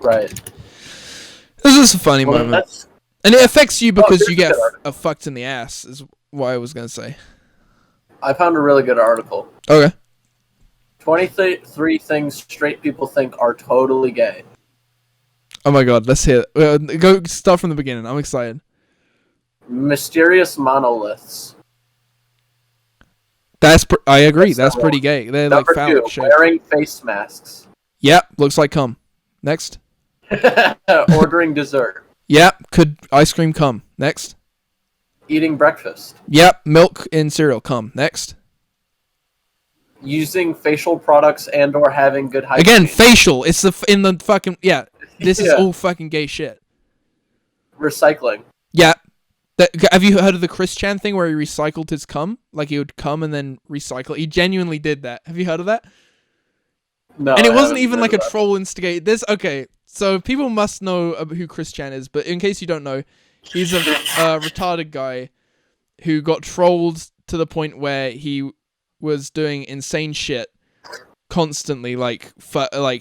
Right. This is a funny moment. And it affects you because you get fucked in the ass, is what I was going to say. I found a really good article. Okay. 23 things straight people think are totally gay. Oh my god, let's hear it. Go start from the beginning. I'm excited. Mysterious monoliths. I agree. That's pretty gay. They're Number like phallic 2, shaped. wearing face masks. Yep, looks like cum. Next. Ordering dessert. Yep, could ice cream cum. Next. Eating breakfast. Yep, milk in cereal cum. Next. Using facial products and or having good hygiene. Again, facial. It's in the fucking This is all fucking gay shit. Recycling. Yeah. Have you heard of the Chris Chan thing where he recycled his cum? Like he would cum and then recycle it. He genuinely did that. Have you heard of that? No. And it wasn't even like a troll instigate. Okay, so people must know who Chris Chan is, but in case you don't know, he's a retarded guy who got trolled to the point where he was doing insane shit constantly, like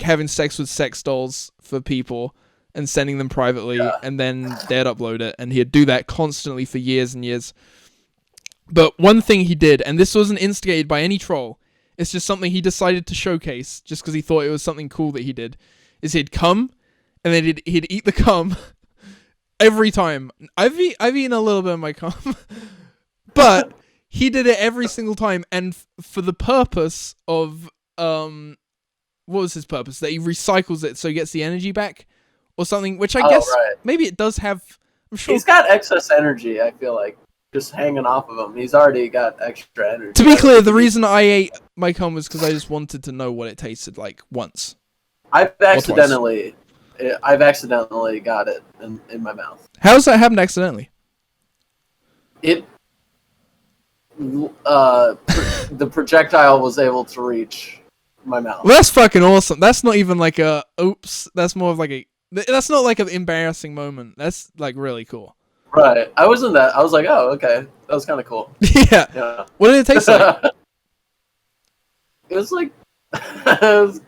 having sex with sex dolls for people and sending them privately, and then they'd upload it, and he'd do that constantly for years and years. But one thing he did, and this wasn't instigated by any troll, it's just something he decided to showcase just because he thought it was something cool that he did, is he'd come, and then he'd eat the cum, every time. I've eaten a little bit of my cum, but he did it every single time, and for the purpose of what was his purpose? That he recycles it so he gets the energy back, or something. Which I guess maybe it does have. I'm sure he's got excess energy. I feel like just hanging off of him. He's already got extra energy. To be clear, the reason I ate my cum was because I just wanted to know what it tasted like once. I've accidentally got it in my mouth. How's that happened accidentally? The projectile was able to reach my mouth. Well, that's fucking awesome. That's not even like a oops. That's more of like a. That's not like an embarrassing moment. That's like really cool. Right. I was like, oh, okay. That was kind of cool. Yeah. What did it taste like? It was like it was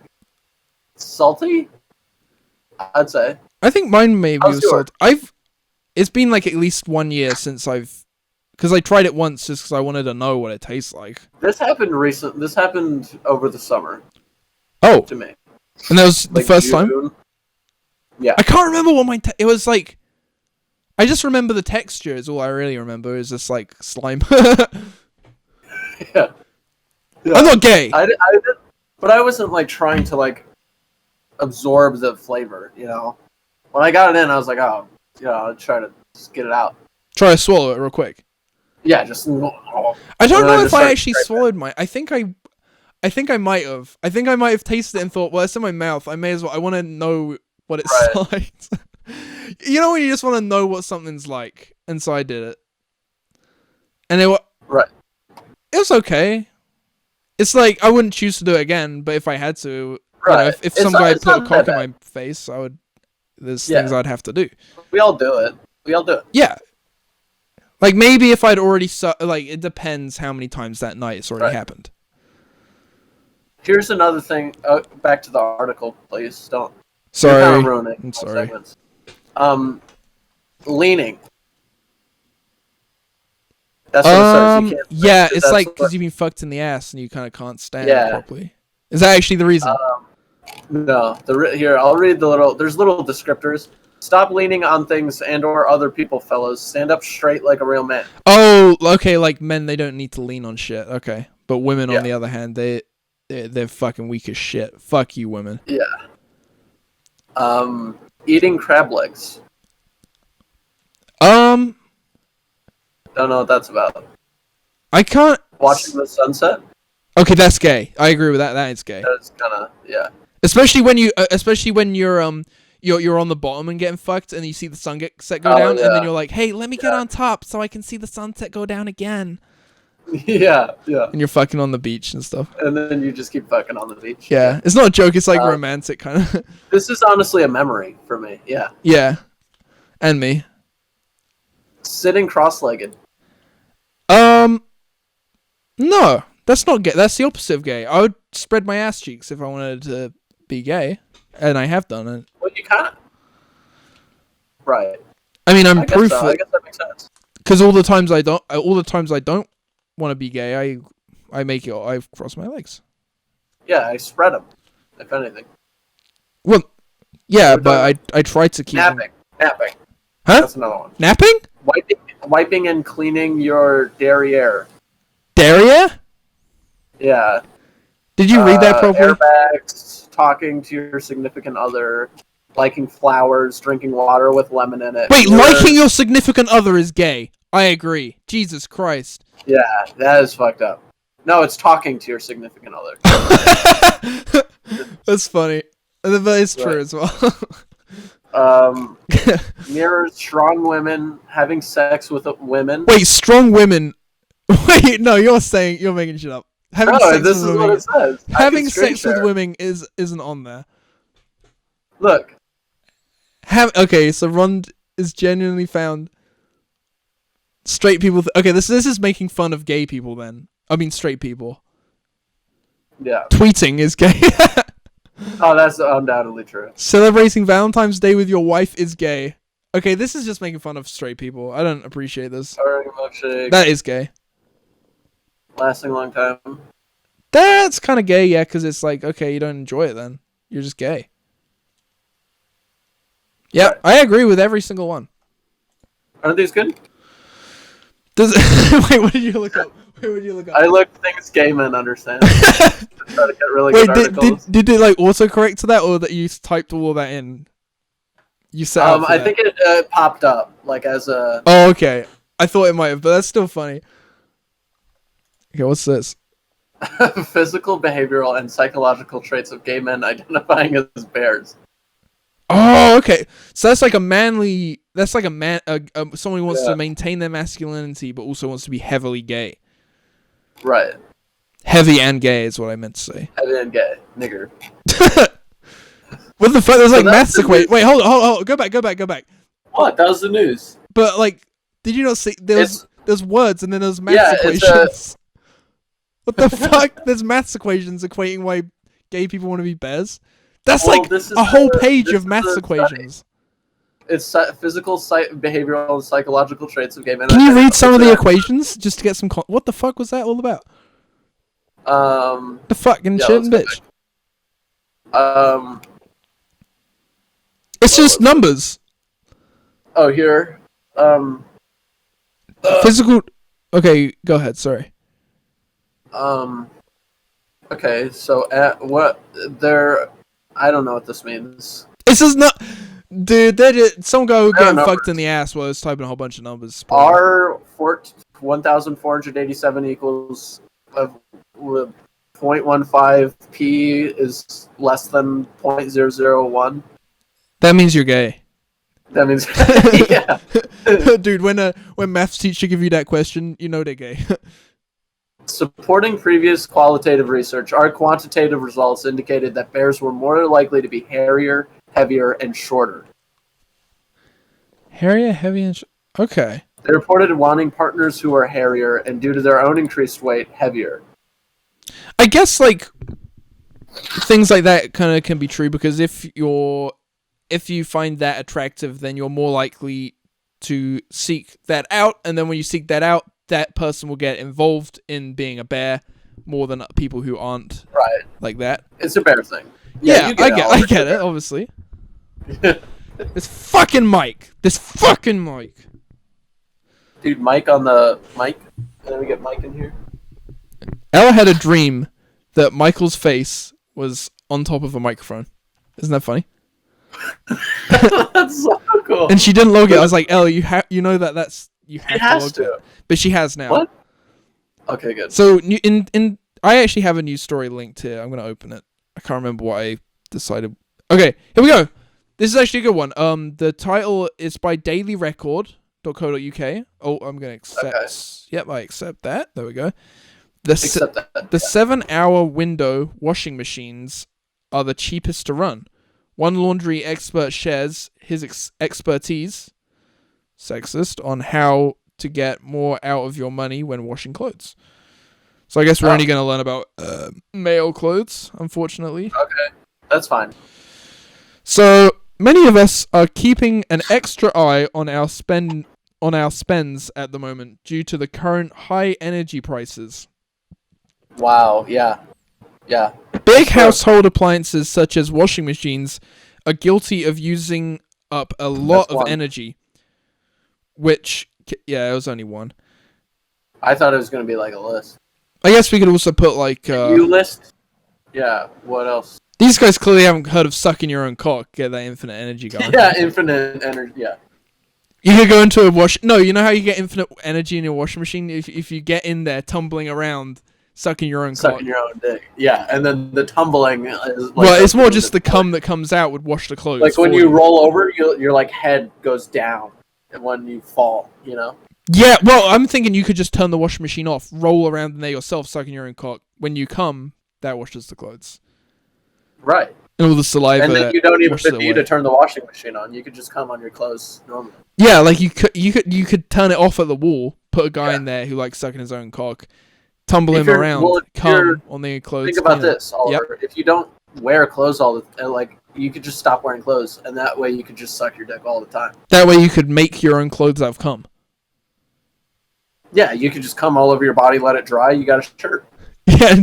salty, I'd say. I think mine maybe was salty. It's been like at least 1 year since because I tried it once just because I wanted to know what it tastes like. This happened over the summer. Oh. To me. And that was the first time? Yeah. I can't remember what it was like. I just remember the texture is all I really remember is just like slime. Yeah. I'm not gay. I did, but I wasn't like trying to like absorb the flavor, you know. When I got it in, I was like, oh, I'll try to just get it out. Try to swallow it real quick. Yeah, just. I don't know if I actually swallowed mine. I think I might have. I think I might have tasted it and thought, well, it's in my mouth. I may as well. I want to know what it's like. You know when you just want to know what something's like, and so I did it, and it was okay. It's like I wouldn't choose to do it again, but if I had to, if some guy put a cock in my face, I would. There's things I'd have to do. We all do it. Yeah. Like maybe if I'd already it depends how many times that night it's already happened. Here's another thing. Back to the article, please. Don't. Sorry. You're kind of ruining I'm sorry. Segments. Leaning. That's what it says. Yeah, it's like because you've been fucked in the ass and you kind of can't stand properly. Is that actually the reason? No. Here, I'll read there's little descriptors. Stop leaning on things and/or other people, fellas. Stand up straight like a real man. Oh, okay. Like men, they don't need to lean on shit. Okay, but women, on the other hand, they're fucking weak as shit. Fuck you, women. Yeah. Eating crab legs. Don't know what that's about. I can't. Watching the sunset. Okay, that's gay. I agree with that. That is gay. That's kind of Especially when you're on the bottom and getting fucked, and you see the sunset go down, and then you're like, "Hey, let me get on top so I can see the sunset go down again." Yeah. And you're fucking on the beach and stuff. And then you just keep fucking on the beach. Yeah, it's not a joke. It's like romantic kind of. This is honestly a memory for me. Yeah. Yeah, and me. Sitting cross-legged. No, that's not gay. That's the opposite of gay. I would spread my ass cheeks if I wanted to be gay, and I have done it. Well, you kind of. Right. I mean, I'm proof. I guess that makes sense. Because all the times I don't want to be gay, I cross my legs. Yeah, I spread them. If anything. Well, yeah, but I try to keep napping. Napping. Huh? That's another one. Napping? Wiping and cleaning your derriere. Derriere? Yeah. Did you read that properly? Airbags, talking to your significant other, liking flowers, drinking water with lemon in it. Wait, liking your significant other is gay. I agree. Jesus Christ. Yeah, that is fucked up. No, it's talking to your significant other. That's funny. But it's true as well. Mirrors strong women having sex with women. Wait, strong women. Wait, no, you're making shit up. This is what it says. Having sex with women isn't on there. Look. Okay, so Ron is genuinely found straight people. Okay, this is making fun of gay people then. I mean straight people. Yeah. Tweeting is gay. Oh, that's undoubtedly true. Celebrating Valentine's Day with your wife is gay. Okay, this is just making fun of straight people. I don't appreciate this. That is gay. Lasting a long time. That's kind of gay, yeah, because it's like, okay, you don't enjoy it then. You're just gay. Yeah, right. I agree with every single one. Aren't these good? Does wait? What did you look up? Wait, what did you look up? I looked things gay men understand. To try to get really good articles. Did it like autocorrect to that, or that you typed all that in? You set up for I that? think it popped up like as a. Oh, okay. I thought it might have, but that's still funny. Okay, what's this? Physical, behavioral, and psychological traits of gay men identifying as bears. Oh, okay. So that's like a manly. That's like a man. Someone who wants to maintain their masculinity, but also wants to be heavily gay. Right. Heavy and gay is what I meant to say. Heavy and gay, nigger. What the fuck? There's like maths equation. Wait, hold on. Go back. What? That was the news. But like, did you not see? There's words and then there's maths equations. What the fuck? There's maths equations equating why gay people want to be bears. That's like a whole page of maths equations. It's physical, behavioral, and psychological traits of gay men. Can you read some of the equations just to get some? What the fuck was that all about? The fucking shit and bitch. It's just numbers. Oh, here. Physical. Okay, go ahead. Sorry. Okay, so what they're. I don't know what this means. This is not. Dude, they're just some guy who getting fucked in the ass while I was typing a whole bunch of numbers. R 1487 equals of 0.15 p is less than 0.001. That means you're gay. That means yeah. Dude, when maths teacher give you that question, you know they're gay. Supporting previous qualitative research, our quantitative results indicated that bears were more likely to be hairier, heavier, and shorter. Hairier, heavy, and okay. They reported wanting partners who are hairier and, due to their own increased weight, heavier. I guess like things like that kind of can be true because if you find that attractive, then you're more likely to seek that out, and then when you seek that out, that person will get involved in being a bear more than people who aren't like that. It's a bear thing. Yeah, I get it, obviously. This fucking mic. Dude, Mike on the mic. Let me get Mike in here. Ella had a dream that Michael's face was on top of a microphone. Isn't that funny? That's so cool. And she didn't log it. I was like, Ella, you know that's you have to log it. But she has now. What? Okay, good. So I actually have a news story linked here. I'm gonna open it. I can't remember what I decided. Okay, here we go. This is actually a good one. The title is by dailyrecord.co.uk. Oh, I'm gonna accept. Okay. Yep, I accept that. There we go. The 7-hour window washing machines are the cheapest to run. One laundry expert shares his expertise, sexist, on how to get more out of your money when washing clothes. So I guess we're only going to learn about male clothes, unfortunately. Okay, that's fine. So many of us are keeping an extra eye on our spends at the moment due to the current high energy prices. Wow, yeah. Big household appliances such as washing machines are guilty of using up a lot of energy. Which, yeah, it was only one. I thought it was going to be like a list. I guess we could also put like... you list? Yeah, what else? These guys clearly haven't heard of sucking your own cock, get that infinite energy going. Yeah, infinite energy, yeah. You could go into a No, you know how you get infinite energy in your washing machine? If you get in there tumbling around... Sucking your own dick. Yeah, and then the tumbling is like... Well, it's more just the cum that comes out would wash the clothes. Like when you roll over, your like head goes down and when you fall, you know? Yeah, well, I'm thinking you could just turn the washing machine off, roll around in there yourself, sucking your own cock. When you come, that washes the clothes. Right. And all the saliva... And then you don't even need to turn the washing machine on. You could just come on your clothes normally. Yeah, like you could turn it off at the wall, put a guy in there who likes sucking his own cock... Tumble him around, come on the clothes. Think about this, Oliver. Yep. If you don't wear clothes all the you could just stop wearing clothes, and that way you could just suck your dick all the time. That way you could make your own clothes out of cum. Yeah, you could just cum all over your body, let it dry. You got a shirt. Yeah,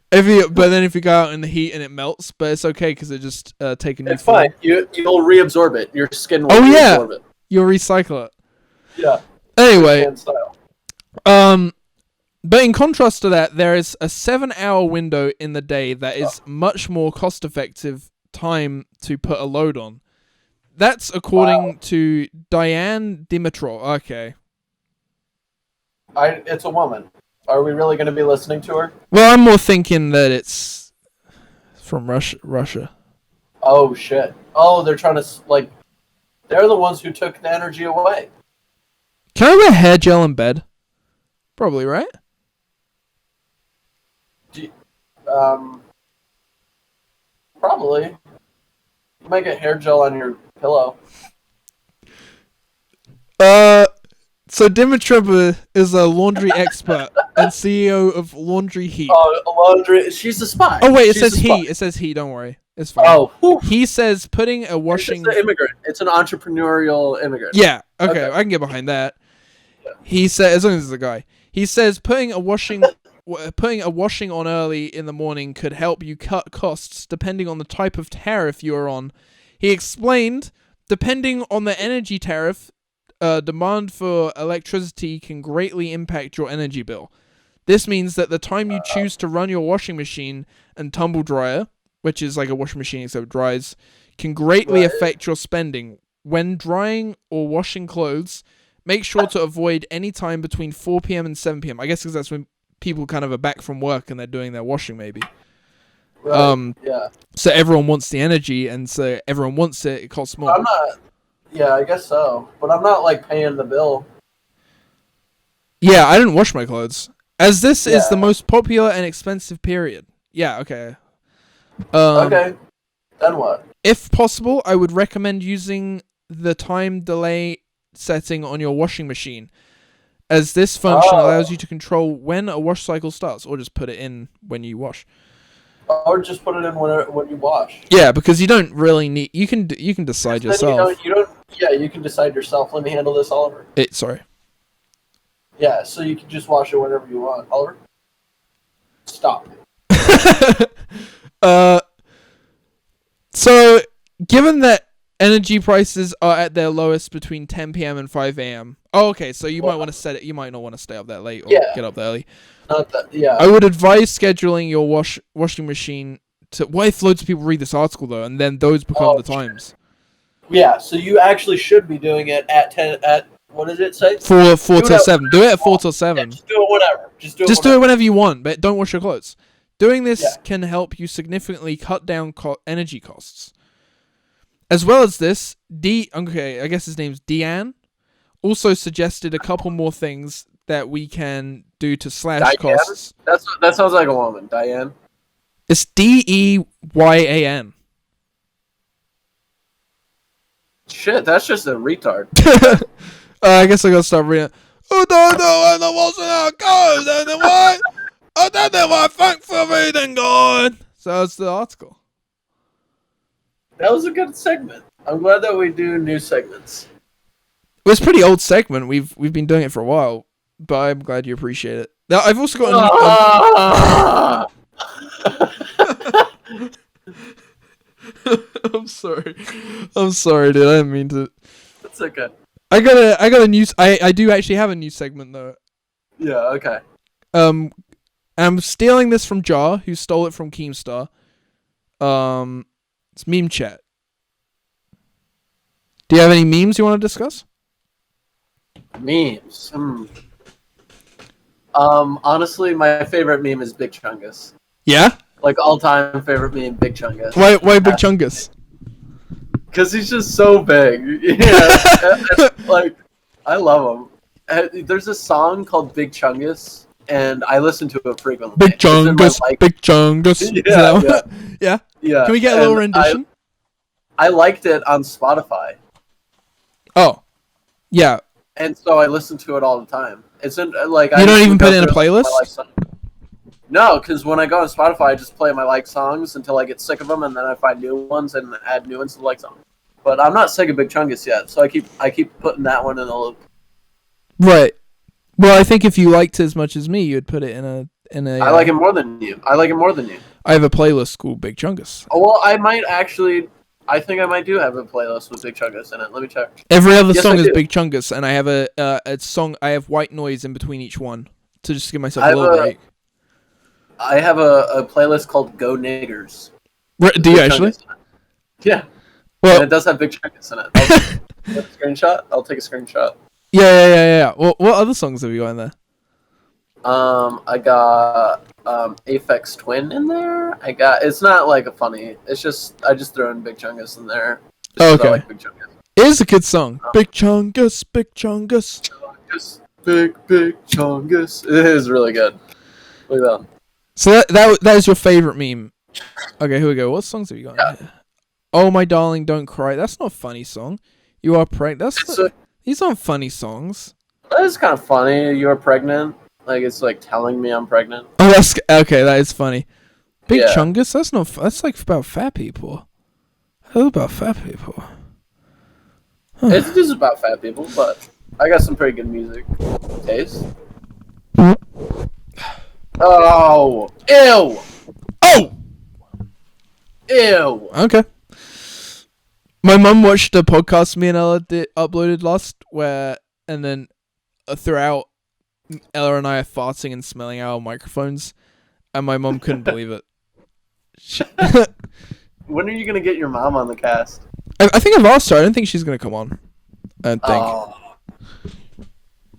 but then if you go out in the heat and it melts, but it's okay because it just take a new form. It's fine. You'll reabsorb it. Your skin will reabsorb it. You'll recycle it. Yeah. Anyway, but in contrast to that, there is a 7-hour window in the day that is much more cost-effective time to put a load on. That's according to Diane Dimitrov. Okay. It's a woman. Are we really going to be listening to her? Well, I'm more thinking that it's from Russia. Oh, shit. Oh, they're trying to, like... They're the ones who took the energy away. Can I wear hair gel in bed? Probably, right? Probably. You might get hair gel on your pillow. So Dimitrova is a laundry expert and CEO of Laundry Heat. Oh, laundry. She's a spy. Oh wait, it says he. It says he. Don't worry, it's fine. Oh, whew. He says putting a washing. It's an immigrant. It's an entrepreneurial immigrant. Yeah. Okay, I can get behind that. Yeah. He said, as long as it's a guy. He says putting a washing on early in the morning could help you cut costs depending on the type of tariff you are on. He explained, depending on the energy tariff, demand for electricity can greatly impact your energy bill. This means that the time you choose to run your washing machine and tumble dryer, which is like a washing machine except it dries, can greatly affect your spending. When drying or washing clothes, make sure to avoid any time between 4 p.m. and 7 p.m. I guess because that's when people kind of are back from work and they're doing their washing, maybe. Right. Yeah. So everyone wants the energy, and so everyone wants it. It costs more. I'm not. Yeah, I guess so. But I'm not like paying the bill. Yeah, I didn't wash my clothes, as this is the most popular and expensive period. Yeah. Okay. Okay. Then what? If possible, I would recommend using the time delay setting on your washing machine, as this function allows you to control when a wash cycle starts, or just put it in when you wash. Or just put it in when you wash. Yeah, because you don't really need. You can decide yourself. You don't. Yeah, you can decide yourself. Let me handle this, Oliver. Sorry. Yeah, so you can just wash it whenever you want, Oliver. Stop. So, given that energy prices are at their lowest between 10 p.m. and 5 a.m. Oh, okay. So you might want to set it. You might not want to stay up that late or get up that early. Not that. Yeah. I would advise scheduling your washing machine to. What if loads of people read this article though, and then those become the times? Yeah. So you actually should be doing it at 10. At what does it say? 4 till 7. Do it at 4 till 7. Yeah, just do it whenever. Just do it whenever you want, but don't wash your clothes. Doing this can help you significantly cut down energy costs. As well as this, I guess his name's Deanne, also suggested a couple more things that we can do to slash costs. That sounds like a woman, Diane. It's Deyan. Shit, that's just a retard. I guess I gotta start reading. I don't know when the washing out goes anyway. I don't know why. Thanks for reading, God. So that's the article. That was a good segment. I'm glad that we do new segments. It was a pretty old segment. We've been doing it for a while, but I'm glad you appreciate it. Now I've also got a new. I'm sorry, dude. I didn't mean to. It's okay. I got a new. I do actually have a new segment though. Yeah. Okay. I'm stealing this from Jar, who stole it from Keemstar. It's meme chat. Do you have any memes you want to discuss? Memes. Honestly, my favorite meme is Big Chungus. Yeah? Like all-time favorite meme, Big Chungus. Why Big Chungus? Because he's just so big. Yeah. Like, I love him. There's a song called Big Chungus, and I listen to it frequently. Big Chungus, Big Chungus. Yeah. Yeah. Can we get a little rendition? I liked it on Spotify. Oh. Yeah. And so I listen to it all the time. It's in, like, you don't even put it in a playlist? No, because when I go on Spotify, I just play my liked songs until I get sick of them, and then I find new ones and add new ones to the liked song. But I'm not sick of Big Chungus yet, so I keep putting that one in the loop. Right. Well, I think if you liked it as much as me, you'd put it in a. I like it more than you. I have a playlist called Big Chungus. Oh, well, I might actually. I think I might do have a playlist with Big Chungus in it. Let me check. Every other song is Big Chungus, and I have a song. I have white noise in between each one to just give myself a little break. I have a playlist called Go Niggers. Do you actually? Yeah. Well, and it does have Big Chungus in it. I'll take a screenshot. Yeah. Well, what other songs have you got in there? I got Aphex Twin in there. It's not like a funny. It's just I just throw in Big Chungus in there. Oh, okay. I like Big Chungus. It is a good song. Big Chungus, Big Chungus. Big Chungus. It is really good. Look at that. So that is your favorite meme. Okay, here we go. What songs have you got? Yeah. Oh my darling, don't cry. That's not a funny song. You are pregnant. These aren't funny songs. That is kind of funny. You are pregnant. Like it's like telling me I'm pregnant. Oh, that's okay. That is funny. Big Chungus. That's not. That's like about fat people. How about fat people? Huh. It's just about fat people, but I got some pretty good music taste. Oh! Ew! Oh! Ew! Okay. My mum watched a podcast me and Ella uploaded last, and then throughout, Ella and I are farting and smelling our microphones, and my mum couldn't believe it. When are you gonna get your mom on the cast? I think I've asked her. I don't think she's gonna come on. I don't think. Oh.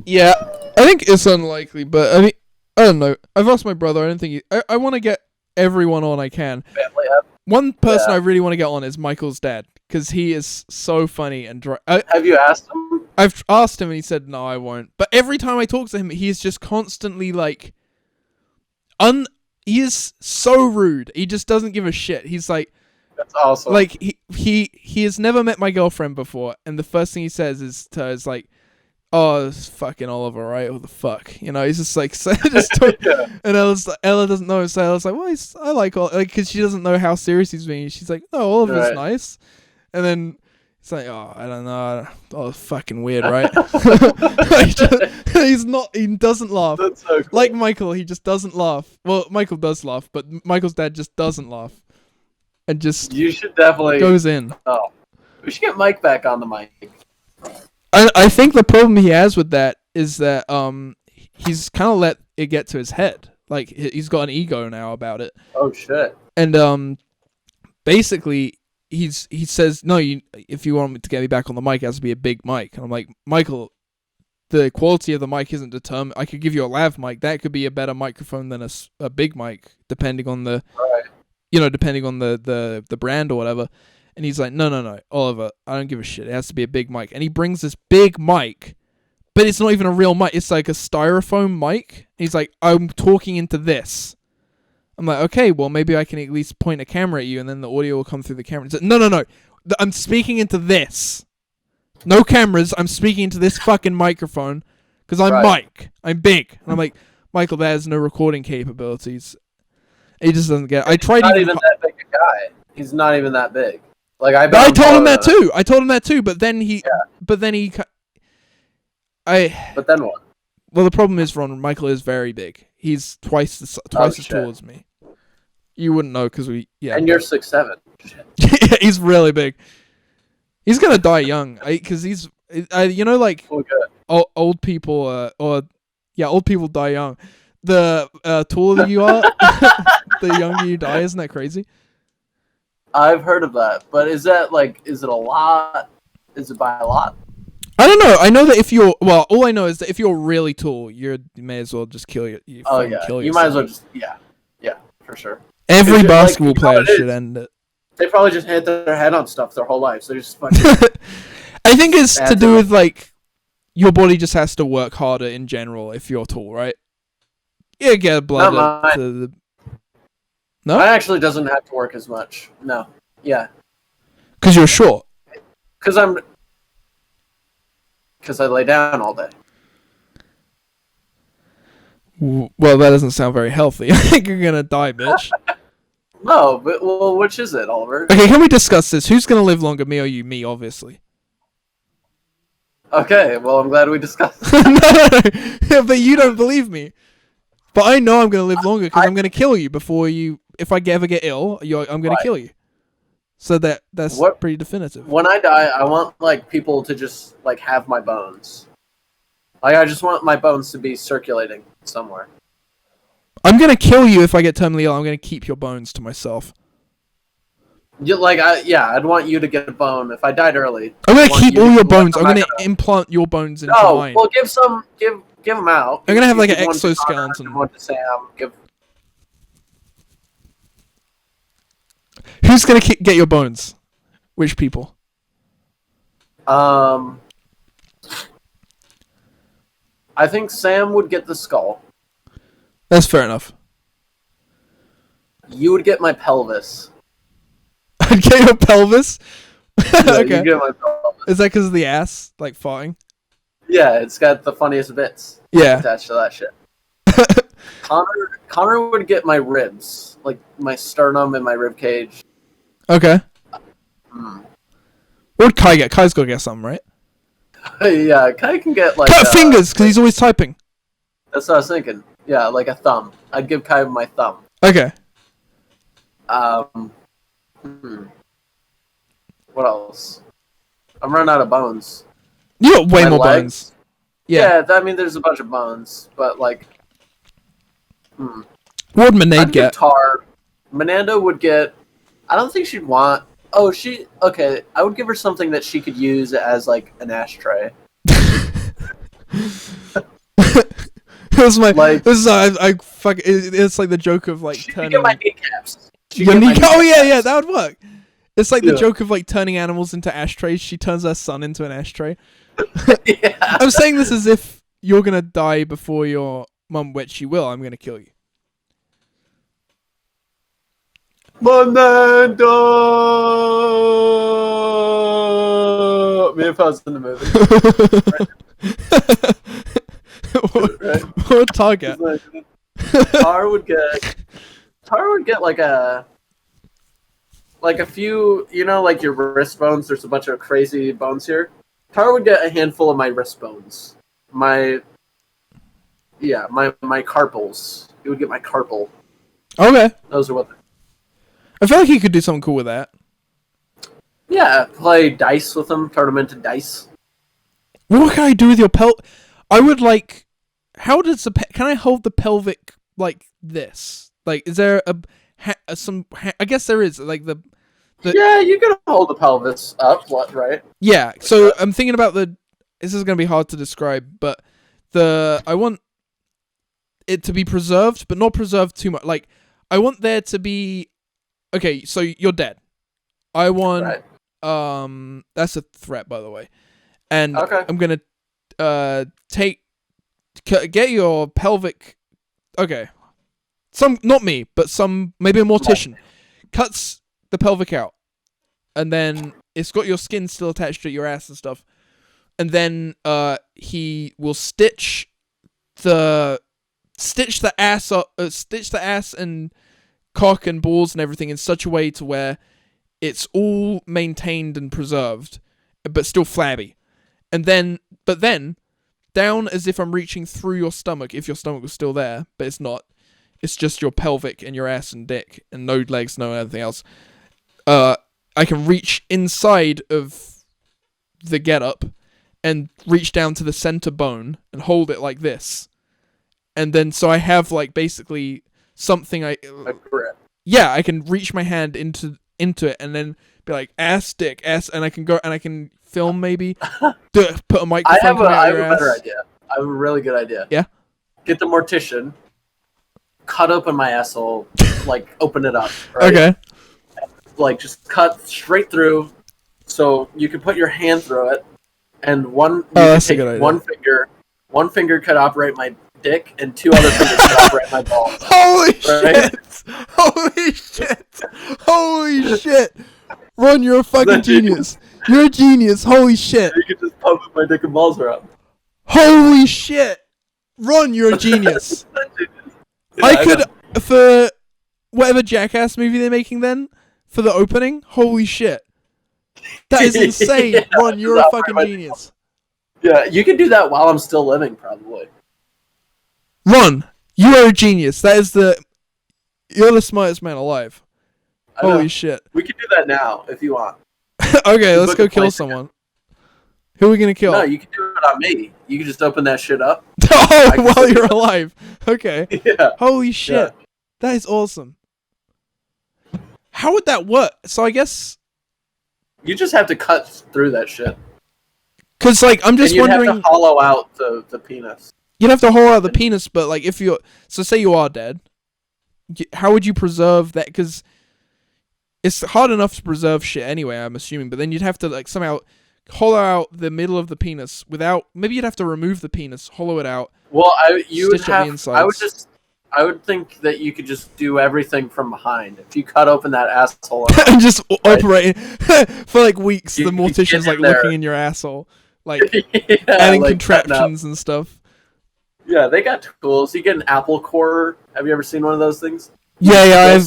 Yeah, I think it's unlikely, but I mean, I don't know. I've asked my brother. I don't think I want to get everyone on I can. Family app. One person I really want to get on is Michael's dad, because he is so funny and dry. Have you asked him? I've asked him and he said, no, I won't. But every time I talk to him, he's just constantly like... He is so rude. He just doesn't give a shit. He's like... That's awesome. Like, he has never met my girlfriend before, and the first thing he says is like, oh, it's fucking Oliver, right? What the fuck? You know, he's just like... So and Ella doesn't know, so Ella's like, well, I like Oliver, like, because she doesn't know how serious he's being. She's like, no, Oliver's nice. And then... It's like, oh, I don't know. Oh, it's fucking weird, right? He doesn't laugh. That's so cool. Like Michael, he just doesn't laugh. Well, Michael does laugh, but Michael's dad just doesn't laugh. And just... You should definitely... Goes in. Oh. We should get Mike back on the mic. I think the problem he has with that is that he's kind of let it get to his head. Like, he's got an ego now about it. Oh, shit. And basically... He says, no, if you want me to get me back on the mic, it has to be a big mic. And I'm like, Michael, the quality of the mic isn't determined. I could give you a lav mic. That could be a better microphone than a big mic, depending on the, depending on the brand or whatever. And he's like, no, Oliver, I don't give a shit. It has to be a big mic. And he brings this big mic, but it's not even a real mic. It's like a styrofoam mic. And he's like, I'm talking into this. I'm like, okay, well, maybe I can at least point a camera at you and then the audio will come through the camera. Like, no. I'm speaking into this. No cameras. I'm speaking into this fucking microphone because I'm Mike. I'm big. And I'm like, Michael, that has no recording capabilities. He just doesn't get it. I tried. He's not even that big a guy. He's not even that big. Like I told him that too. I told him that too, but then he... Yeah. But then what? Well, the problem is, Ron, Michael is very big. He's twice as tall as me. You wouldn't know because we... Yeah. And you're 6'7". Yeah, he's really big. He's going to die young. Because he's... like... Old people... old people die young. The taller you are, the younger you die. Isn't that crazy? I've heard of that. But is that, like... Is it a lot? Is it by a lot? I don't know. I know that if you're... Well, all I know is that if you're really tall, you may as well just kill you. You might as well just... Yeah, for sure. Every basketball player should end it. They probably just hit their head on stuff their whole life, so they're just fucking... I think it's to do with, like, your body just has to work harder in general if you're tall, right? Yeah, get blood to the... No? Mine actually doesn't have to work as much. No. Yeah. Because you're short? Because I lay down all day. Well, that doesn't sound very healthy. I think you're gonna die, bitch. No, but well, which is it, Oliver? Okay, can we discuss this? Who's gonna live longer, me or you? Me, obviously. Okay, well, I'm glad we discussed it. No, but you don't believe me. But I know I'm gonna live longer because I'm gonna kill you before you... If I ever get ill, I'm gonna kill you. So that's pretty definitive. When I die, I want like people to just like have my bones. Like I just want my bones to be circulating somewhere. I'm gonna kill you if I get terminally ill. I'm gonna keep your bones to myself. I'd want you to get a bone if I died early. I'm gonna keep all your bones. I'm gonna implant your bones into mine. Well, give them out. I'm gonna have like an exoskeleton. One to Sam. Who's gonna get your bones? Which people? I think Sam would get the skull. That's fair enough. You would get my pelvis. I'd get your pelvis? Yeah, okay. You get my pelvis. Is that because of the ass? Like farting? Yeah, it's got the funniest bits attached to that shit. Connor would get my ribs. Like my sternum and my rib cage. Okay. What would Kai get? Kai's gotta get something, right? Yeah, Kai can get like... fingers, because he's always typing. That's what I was thinking. Yeah, like a thumb. I'd give Kai my thumb. Okay. What else? I'm running out of bones. You got way more legs. bones. Yeah, I mean, there's a bunch of bones, but like... What would Manade get? Mananda would get... I don't think she'd want... Oh, okay, I would give her something that she could use as, like, an ashtray. It's like the joke of, like, she turning... She could get my kneecaps. Oh, yeah, that would work. It's like the joke of, like, turning animals into ashtrays. She turns her son into an ashtray. Yeah. I'm saying this as if you're gonna die before your mum, which she will. I'm gonna kill you. Mananda! Me if I was in the movie. What target? Tar would get like a few, you know, like your wrist bones. There's a bunch of crazy bones here. Tar would get a handful of my wrist bones. My carpals. He would get my carpal. Okay. Those are what. I feel like he could do something cool with that. Yeah, play dice with them, turn them into dice. What can I do with your I would like... How does can I hold the pelvic like this? Like, is there I guess there is, like the... Yeah, you can hold the pelvis up, right? Yeah, so I'm thinking about this is going to be hard to describe, but I want it to be preserved, but not preserved too much. Like, I want there to be... Okay, so you're dead. I want... Right. That's a threat, by the way. And okay. I'm going to get your pelvic... Okay. Not me, but maybe a mortician. Cuts the pelvic out. And then it's got your skin still attached to your ass and stuff. And then he will stitch the ass up, stitch the ass and cock and balls and everything in such a way to where it's all maintained and preserved, but still flabby. But then down as if I'm reaching through your stomach, if your stomach was still there, but it's not. It's just your pelvic and your ass and dick and no legs, no anything else. I can reach inside of the getup and reach down to the center bone and hold it like this. And then so I have like basically something I can reach my hand into it and then be like ass, dick, ass, and I can go and I can film maybe. Put a microphone. I have a better idea. I have a really good idea. Yeah. Get the mortician, cut open my asshole, like open it up. Right? Okay. Like just cut straight through, so you can put your hand through it, and one finger. One finger could operate my dick, and two other fingers could operate my balls. Holy shit! Holy shit! Holy shit! Ron, you're a fucking genius. You're a genius. Holy shit! You can just pump my dick and balls around. Holy shit! Ron, you're a genius. Yeah, I could, for whatever Jackass movie they're making then, for the opening, holy shit. That is insane. Yeah, Ron, you're a fucking genius. Yeah, you can do that while I'm still living, probably. Ron, you are a genius. You're the smartest man alive. Holy shit. We can do that now if you want. Okay, let's go kill someone. Who are we gonna kill? No, you can do it on me. You can just open that shit up. Oh, while you're alive. Okay. Yeah. Holy shit. Yeah. That is awesome. How would that work? So I guess you just have to cut through that shit. Cause like I'm just wondering. You'd have to hollow out the penis. You'd have to hollow out the penis, but like if you're say you are dead, how would you preserve that? Because it's hard enough to preserve shit anyway. I'm assuming, but then you'd have to like somehow hollow out the middle of the penis without. Maybe you'd have to remove the penis, hollow it out. Well, I would think that you could just do everything from behind. If you cut open that asshole and just operate for like weeks, the mortician's like looking in your asshole, like adding like contraptions and stuff. Yeah, they got tools. You get an apple core. Have you ever seen one of those things? Yeah.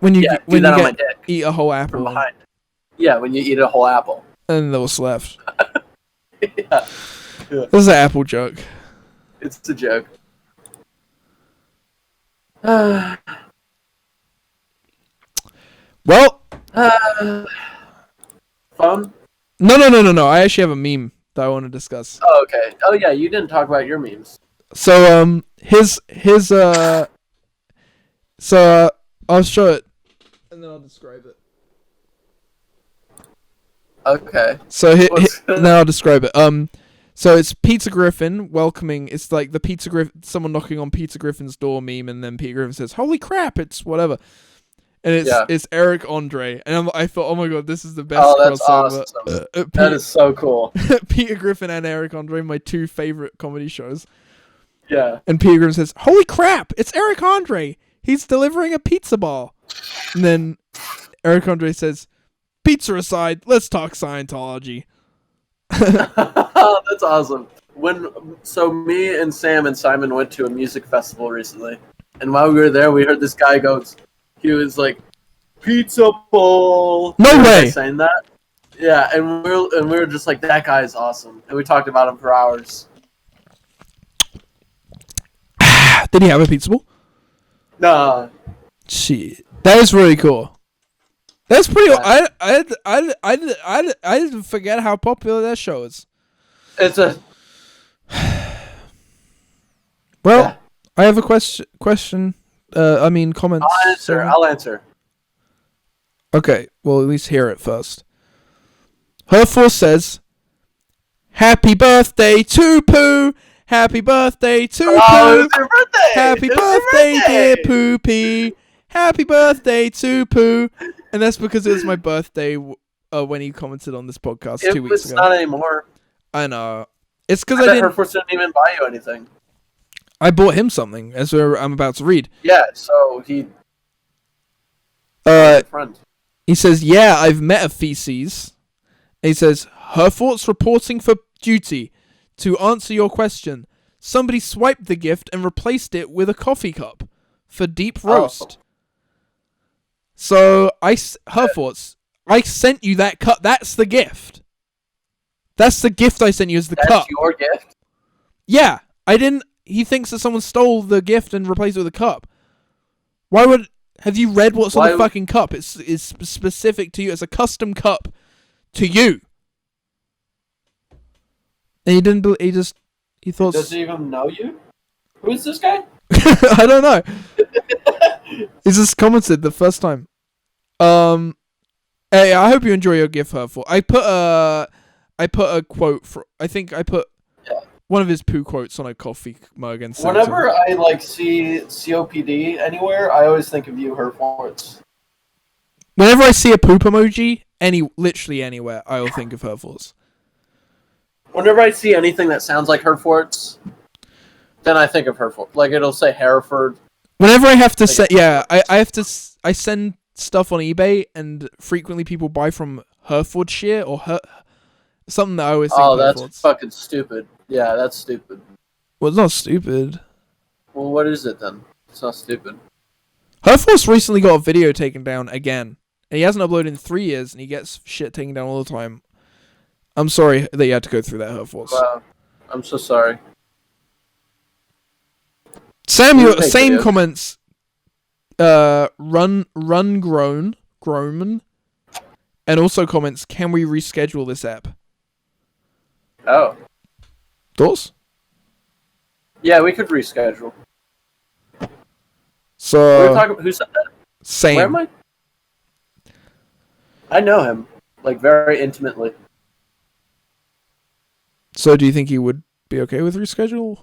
When you eat a whole apple from behind. Yeah, when you eat a whole apple. And there was left. Yeah. This is an apple joke. It's a joke. Well. Fun? No. I actually have a meme that I want to discuss. Oh, okay. Oh, yeah, you didn't talk about your memes. So, I'll show it, and then I'll describe it. Okay. So, now I'll describe it. So it's Peter Griffin welcoming. It's like the Peter Griffin, someone knocking on Peter Griffin's door meme, and then Peter Griffin says, "Holy crap, it's whatever," and it's Eric Andre, and I thought, oh my god, this is the best crossover. Awesome. That is so cool. Peter Griffin and Eric Andre, my two favorite comedy shows. Yeah. And Peter Griffin says, "Holy crap, it's Eric Andre. He's delivering a pizza ball," and then Eric Andre says, "Pizza aside, let's talk Scientology." That's awesome. Me and Sam and Simon went to a music festival recently, and while we were there, we heard this guy he was like, "Pizza bowl." No way. Saying that. Yeah, and we were just like, that guy is awesome, and we talked about him for hours. Did he have a pizza bowl? Nah. Shit, that is really cool. That's pretty. Yeah. I didn't forget how popular that show is. It's a. Well, yeah. I have a question. Comments. I'll answer. Okay, well, at least hear it first. Herforce says, "Happy birthday to Pooh. Happy birthday to Pooh. It's your birthday. Happy birthday, dear Poopy. Happy birthday to Pooh." And that's because it was my birthday when he commented on this podcast 2 weeks ago. It's not anymore. I know. It's because I didn't. Herforce didn't even buy you anything. I bought him something, as I'm about to read. Yeah, so he. Friend. He says, "Yeah, I've met a feces." And he says, "Herforce reporting for duty. To answer your question, somebody swiped the gift and replaced it with a coffee cup for deep roast." So, Herforce, I sent you that cup. That's the gift. That's the gift I sent you, is the cup. That's your gift? Yeah. He thinks that someone stole the gift and replaced it with a cup. Have you read what's on the fucking cup? It's specific to you. It's a custom cup to you. And he thought... Does he even know you? Who is this guy? I don't know. He just commented the first time. Hey, I hope you enjoy your gift, Herforce. I put a quote for. I think I put one of his poo quotes on a coffee mug and. Whenever I see COPD anywhere, I always think of you, Herforce. Whenever I see a poop emoji, literally anywhere, I will think of Herforce. Whenever I see anything that sounds like Herforce, then I think of Herforce. Like it'll say Hereford. Whenever I have to I send stuff on eBay, and frequently people buy from Herefordshire or something that I always think. Oh, that's fucking stupid. Yeah, that's stupid. Well, it's not stupid. Well, what is it then? It's not stupid. Herforce recently got a video taken down again, and he hasn't uploaded in 3 years, and he gets shit taken down all the time. I'm sorry that you had to go through that, Herforce. Wow. I'm so sorry. Samuel, same comments. Run grown Groman, and also comments, "Can we reschedule this app?" Oh. Thoughts? Yeah, we could reschedule. So. We're talking. Who said that? Same. Where am I? I know him, like, very intimately. So, do you think he would be okay with reschedule?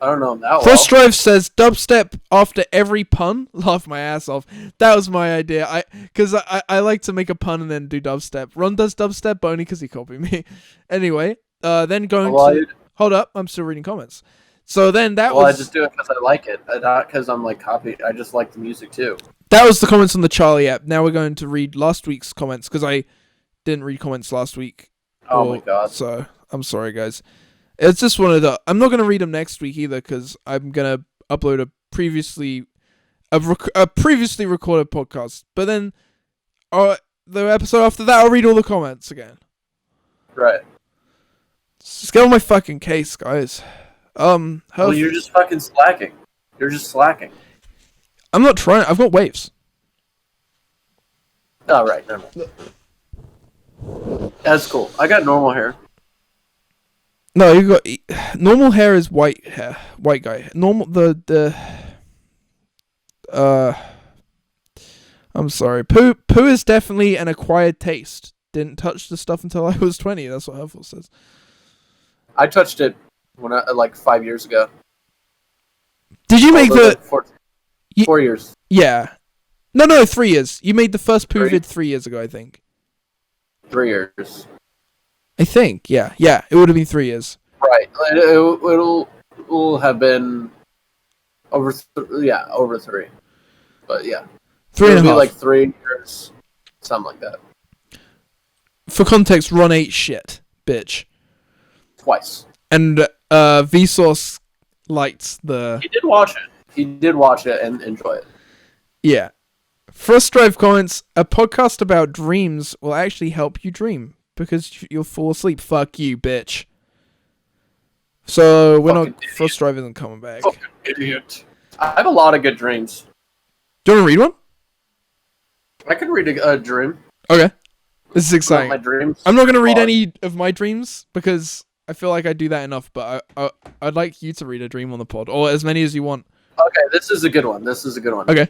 I don't know him that well. Frost Drive says dubstep after every pun. Laugh my ass off. That was my idea. Because I like to make a pun and then do dubstep. Ron does dubstep, but only because he copied me. Anyway, then going to... Hold up, I'm still reading comments. So then that was... Well, I just do it because I like it, not because I'm like copy. I just like the music too. That was the comments on the Charlie app. Now we're going to read last week's comments because I didn't read comments last week. Oh my god. So, I'm sorry, guys. It's just one of the... I'm not going to read them next week either because I'm going to upload a previously recorded podcast. But then the episode after that, I'll read all the comments again. Right. Just get on my fucking case, guys. Well, you're just fucking slacking. You're just slacking. I'm not trying. I've got waves. Oh, right. Never mind. That's cool. I got normal hair. No, you got normal hair is white hair, white guy. Normal I'm sorry. Poo is definitely an acquired taste. Didn't touch the stuff until I was 20. That's what Huffle says. I touched it when like 5 years ago. Did you make the 4 years? Yeah. No, 3 years. You made the first poo vid 3 years ago, I think. 3 years. I think, yeah, it would have been 3 years. Right, it'll have been over 3, but yeah, 3.5. It'll be like 3 years, something like that. For context, Ron ate shit, bitch. Twice. And Vsauce liked the... He did watch it. He did watch it and enjoy it. Yeah. First Drive comments, a podcast about dreams will actually help you dream. Because you'll fall asleep. Fuck you, bitch. So, we're not... First Drive isn't coming back. Fucking idiot. I have a lot of good dreams. Do you want to read one? I can read a dream. Okay. This is exciting. My dreams. I'm not going to read any of my dreams, because I feel like I do that enough, but I'd like you to read a dream on the pod, or as many as you want. Okay, this is a good one. Okay.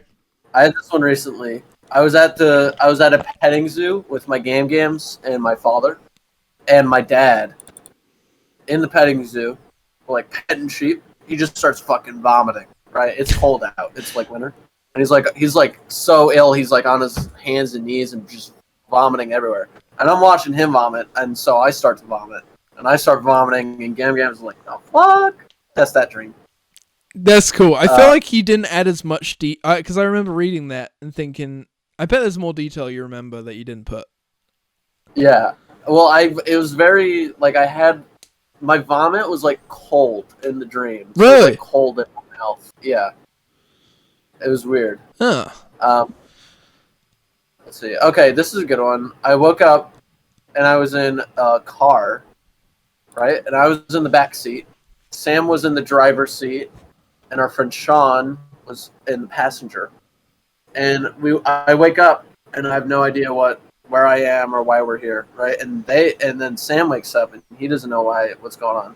I had this one recently. I was at a petting zoo with my games and my father and my dad in the petting zoo, like petting sheep. He just starts fucking vomiting. Right? It's cold out. It's like winter, and he's like so ill. He's like on his hands and knees and just vomiting everywhere. And I'm watching him vomit, and so I start to vomit, and I start vomiting, and Gam's like, "Oh fuck!" That's that dream. That's cool. I feel like you didn't add as much because I remember reading that and thinking, I bet there's more detail you remember that you didn't put. Yeah. Well, it was very, like, my vomit was, like, cold in the dream. So really? It was, like, cold in my mouth. Yeah. It was weird. Huh. Let's see. Okay, this is a good one. I woke up, and I was in a car, right? And I was in the back seat. Sam was in the driver's seat, and our friend Sean was in the passenger. And I wake up, and I have no idea where I am or why we're here, right? And then Sam wakes up, and he doesn't know what's going on.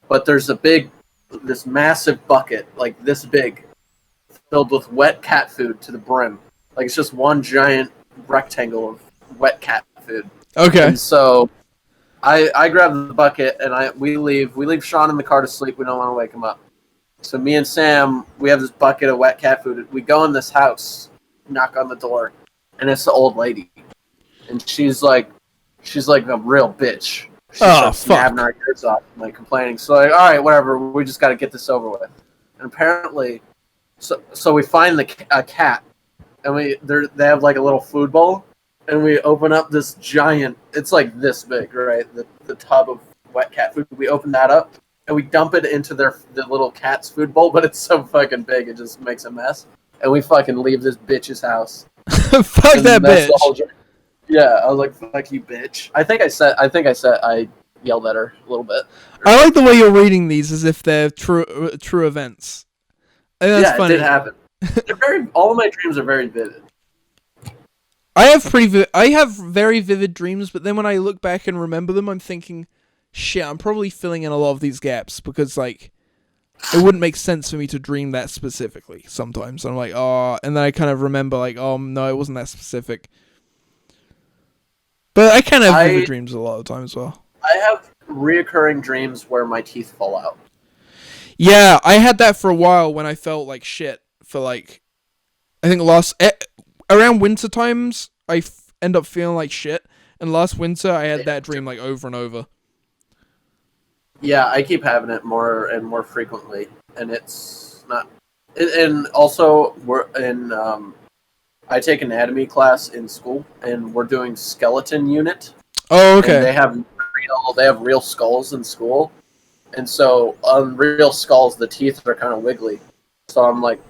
But there's this massive bucket, like this big, filled with wet cat food to the brim. Like it's just one giant rectangle of wet cat food. Okay. And so I grab the bucket, and we leave Sean in the car to sleep. We don't want to wake him up. So me and Sam, we have this bucket of wet cat food. We go in this house, knock on the door, and it's the old lady. And she's like a real bitch. She starts snapping our ears off and like complaining. So like, all right, whatever. We just got to get this over with. And apparently, so we find a cat, and they have like a little food bowl, and we open up this giant. It's like this big, right? The tub of wet cat food. We open that up, and we dump it into the little cat's food bowl. But it's so fucking big, it just makes a mess. And we fucking leave this bitch's house. Fuck that bitch. Yeah, I was like, "Fuck you, bitch." I think I yelled at her a little bit. I like the way you're reading these as if they're true events. I think that's funny. It did happen. All of my dreams are very vivid. I have very vivid dreams, but then when I look back and remember them, I'm thinking, shit, I'm probably filling in a lot of these gaps because like it wouldn't make sense for me to dream that specifically sometimes. I'm like, oh, and then I kind of remember like, oh no, it wasn't that specific. But I kind of have vivid dreams a lot of the time as well. I have reoccurring dreams where my teeth fall out. Yeah, I had that for a while when I felt like shit for like, I think around winter times, end up feeling like shit. And last winter, I had that dream like over and over. Yeah, I keep having it more and more frequently, and it's not. And also, I take anatomy class in school, and we're doing skeleton unit. Oh, okay. And they have real skulls in school, and so on real skulls, the teeth are kind of wiggly. So I'm like,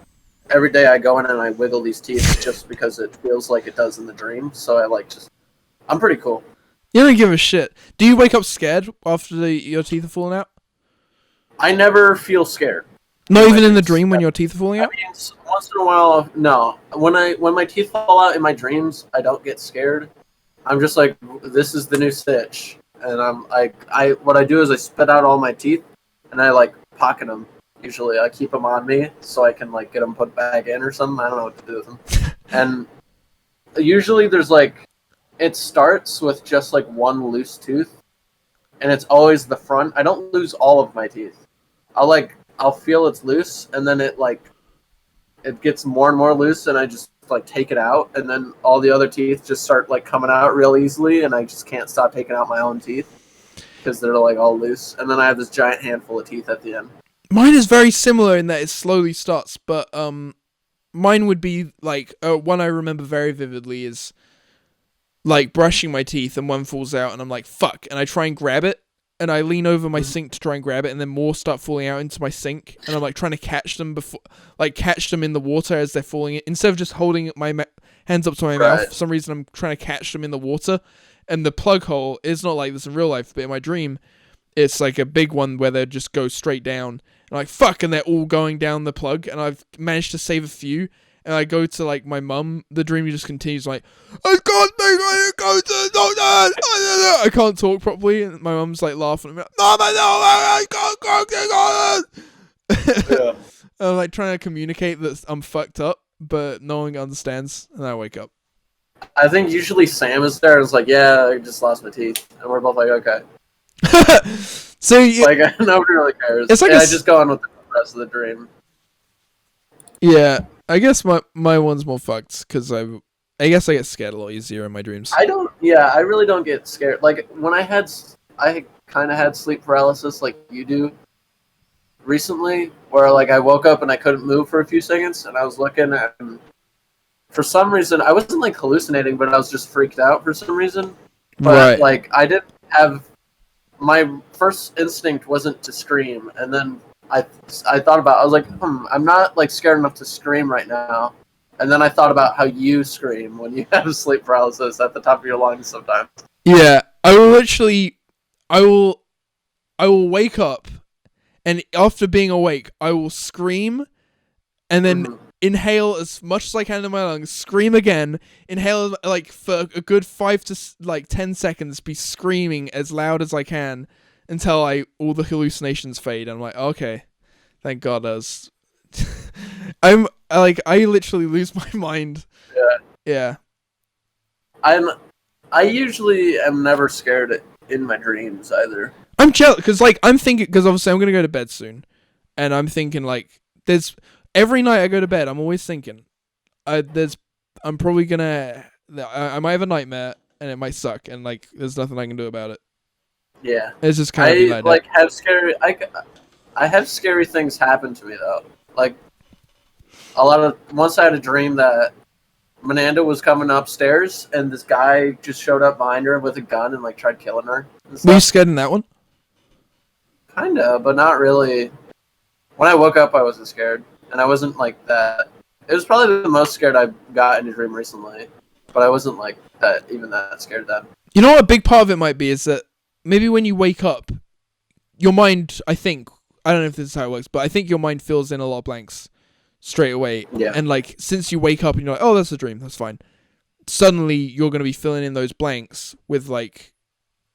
every day I go in and I wiggle these teeth just because it feels like it does in the dream. So I'm pretty cool. You don't give a shit. Do you wake up scared after your teeth are falling out? I never feel scared. Not even in the dream when your teeth are falling out? I mean, once in a while, no. When my teeth fall out in my dreams, I don't get scared. I'm just like, this is the new stitch. And what I do is I spit out all my teeth, and I like pocket them. Usually, I keep them on me so I can like get them put back in or something. I don't know what to do with them. And usually, there's like, it starts with just like one loose tooth, and it's always the front. I don't lose all of my teeth. I'll feel it's loose, and then it gets more and more loose, and I just like take it out, and then all the other teeth just start like coming out real easily, and I just can't stop taking out my own teeth because they're like all loose, and then I have this giant handful of teeth at the end. Mine is very similar in that it slowly starts, but mine would be like one I remember very vividly is like brushing my teeth and one falls out and I'm like fuck, and I try and grab it and I lean over my sink to try and grab it, and then more start falling out into my sink, and I'm like trying to catch them catch them in the water as they're falling in. Instead of just holding my hands up to my mouth, for some reason I'm trying to catch them in the water, and the plug hole is not like this in real life, but in my dream it's like a big one where they just go straight down, and I'm like fuck, and they're all going down the plug, and I've managed to save a few. And I go to like my mum. The dream just continues like, I can't make it go to the doctor. I can't talk properly, and my mum's like laughing at me. Mama, no, I can't go to the doctor. I'm like trying to communicate that I'm fucked up, but no one understands, and I wake up. I think usually Sam is there and is like, yeah, I just lost my teeth, and we're both like, okay. So like nobody really cares. It's like I just go on with the rest of the dream. Yeah, I guess my one's more fucked because I guess I get scared a lot easier in my dreams. I really don't get scared. Like when I kind of had sleep paralysis like you do recently, where like I woke up and I couldn't move for a few seconds, and I was looking at, and for some reason I wasn't like hallucinating, but I was just freaked out for some reason. But like I didn't have, my first instinct wasn't to scream, and then I thought about, I was like, I'm not like scared enough to scream right now. And then I thought about how you scream when you have sleep paralysis at the top of your lungs sometimes. Yeah, I will wake up, and after being awake, I will scream, and then inhale as much as I can into my lungs, scream again, inhale like for a good 5 to 10 seconds, be screaming as loud as I can, until all the hallucinations fade. I'm like, okay, thank God. I'm like, I literally lose my mind. Yeah. I usually am never scared in my dreams either. I'm jealous because like I'm thinking, because obviously I'm gonna go to bed soon, and I'm thinking like every night I go to bed, I'm always thinking, I'm probably gonna, I might have a nightmare and it might suck, and like there's nothing I can do about it. Yeah, it's just kind of like have scary. I have scary things happen to me though. Like once I had a dream that Menanda was coming upstairs and this guy just showed up behind her with a gun and like tried killing her. Were you scared in that one? Kinda, but not really. When I woke up, I wasn't scared, and I wasn't like that. It was probably the most scared I've got in a dream recently, but I wasn't like that scared then. You know what a big part of it might be is that maybe when you wake up, your mind, I don't know if this is how it works, but I think your mind fills in a lot of blanks. straight away. Yeah. And like, since you wake up and you're like, oh, that's a dream, that's fine. Suddenly you're going to be filling in those blanks with like,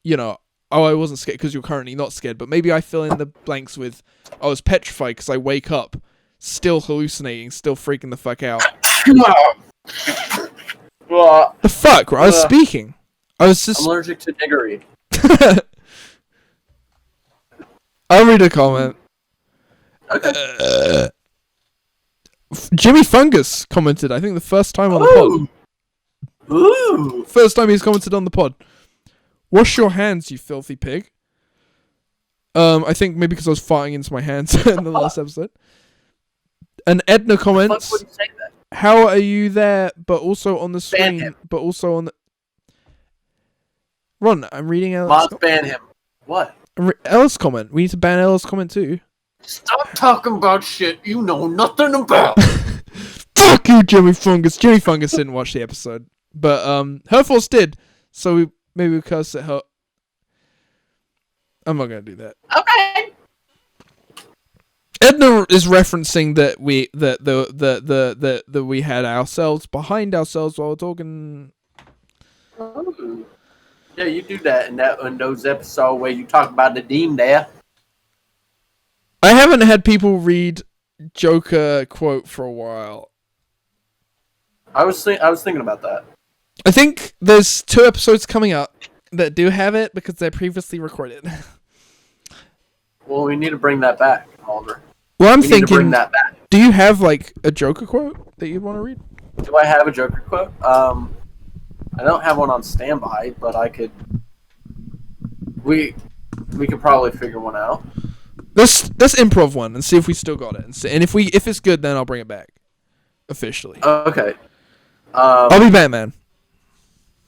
you know, oh, I wasn't scared because you're currently not scared, but maybe I fill in the blanks with, I was petrified because I wake up still hallucinating, still freaking the fuck out. The fuck, bro? I was speaking. I was just... I'm allergic to niggery. I'll read a comment. Okay. Jimmy Fungus commented, I think the first time on the pod. Ooh. First time he's commented on the pod. Wash your hands, you filthy pig. I think maybe because I was farting into my hands in the last episode. And Edna comments, Would you say that? how are you there, but also on the screen, but also on the... Ron, I'm reading Ella's... Mods ban him. What? Ella's comment. We need to ban Ella's comment too. Stop talking about shit you know nothing about. Fuck you, Jimmy Fungus. Jimmy Fungus didn't watch the episode. But Herforce did. So maybe we cursed at her. I'm not going to do that. Okay. Edna is referencing that we had ourselves behind ourselves while we're talking. Ooh. Yeah, you do that in those episodes where you talk about the demon there. I haven't had people read Joker quote for a while. I was thinking about that. I think there's 2 episodes coming up that do have it because they're previously recorded. Well, we need to bring that back, Oliver. Well, I'm we thinking, need to bring that back. Do you have like a Joker quote that you'd want to read? Do I have a Joker quote? I don't have one on standby, but I could. We could probably figure one out. Let's improv one and see if we still got it. And if it's good, then I'll bring it back officially. Okay. I'll be Batman.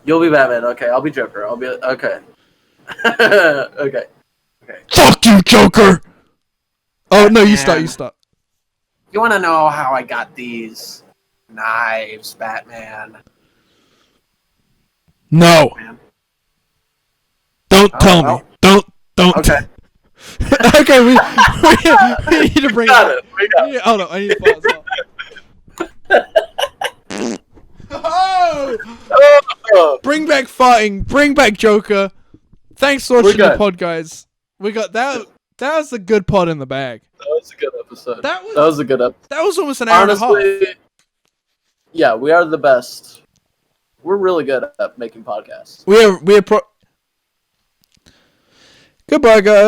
You'll be Batman. Okay, I'll be Joker. I'll be okay. Okay. Fuck you, Joker! Oh no, you start. You want to know how I got these knives, Batman? No. Man. Don't tell me. Don't. Okay. Okay, we need to bring it. We got it. Hold on, I need to pause. Oh! Bring back farting. Bring back Joker. Thanks for watching the pod, guys. We got that. That was a good pod in the bag. That was a good episode. That was a good episode. That was almost an hour and a half. Yeah, we are the best. We're really good at making podcasts. Goodbye, guys.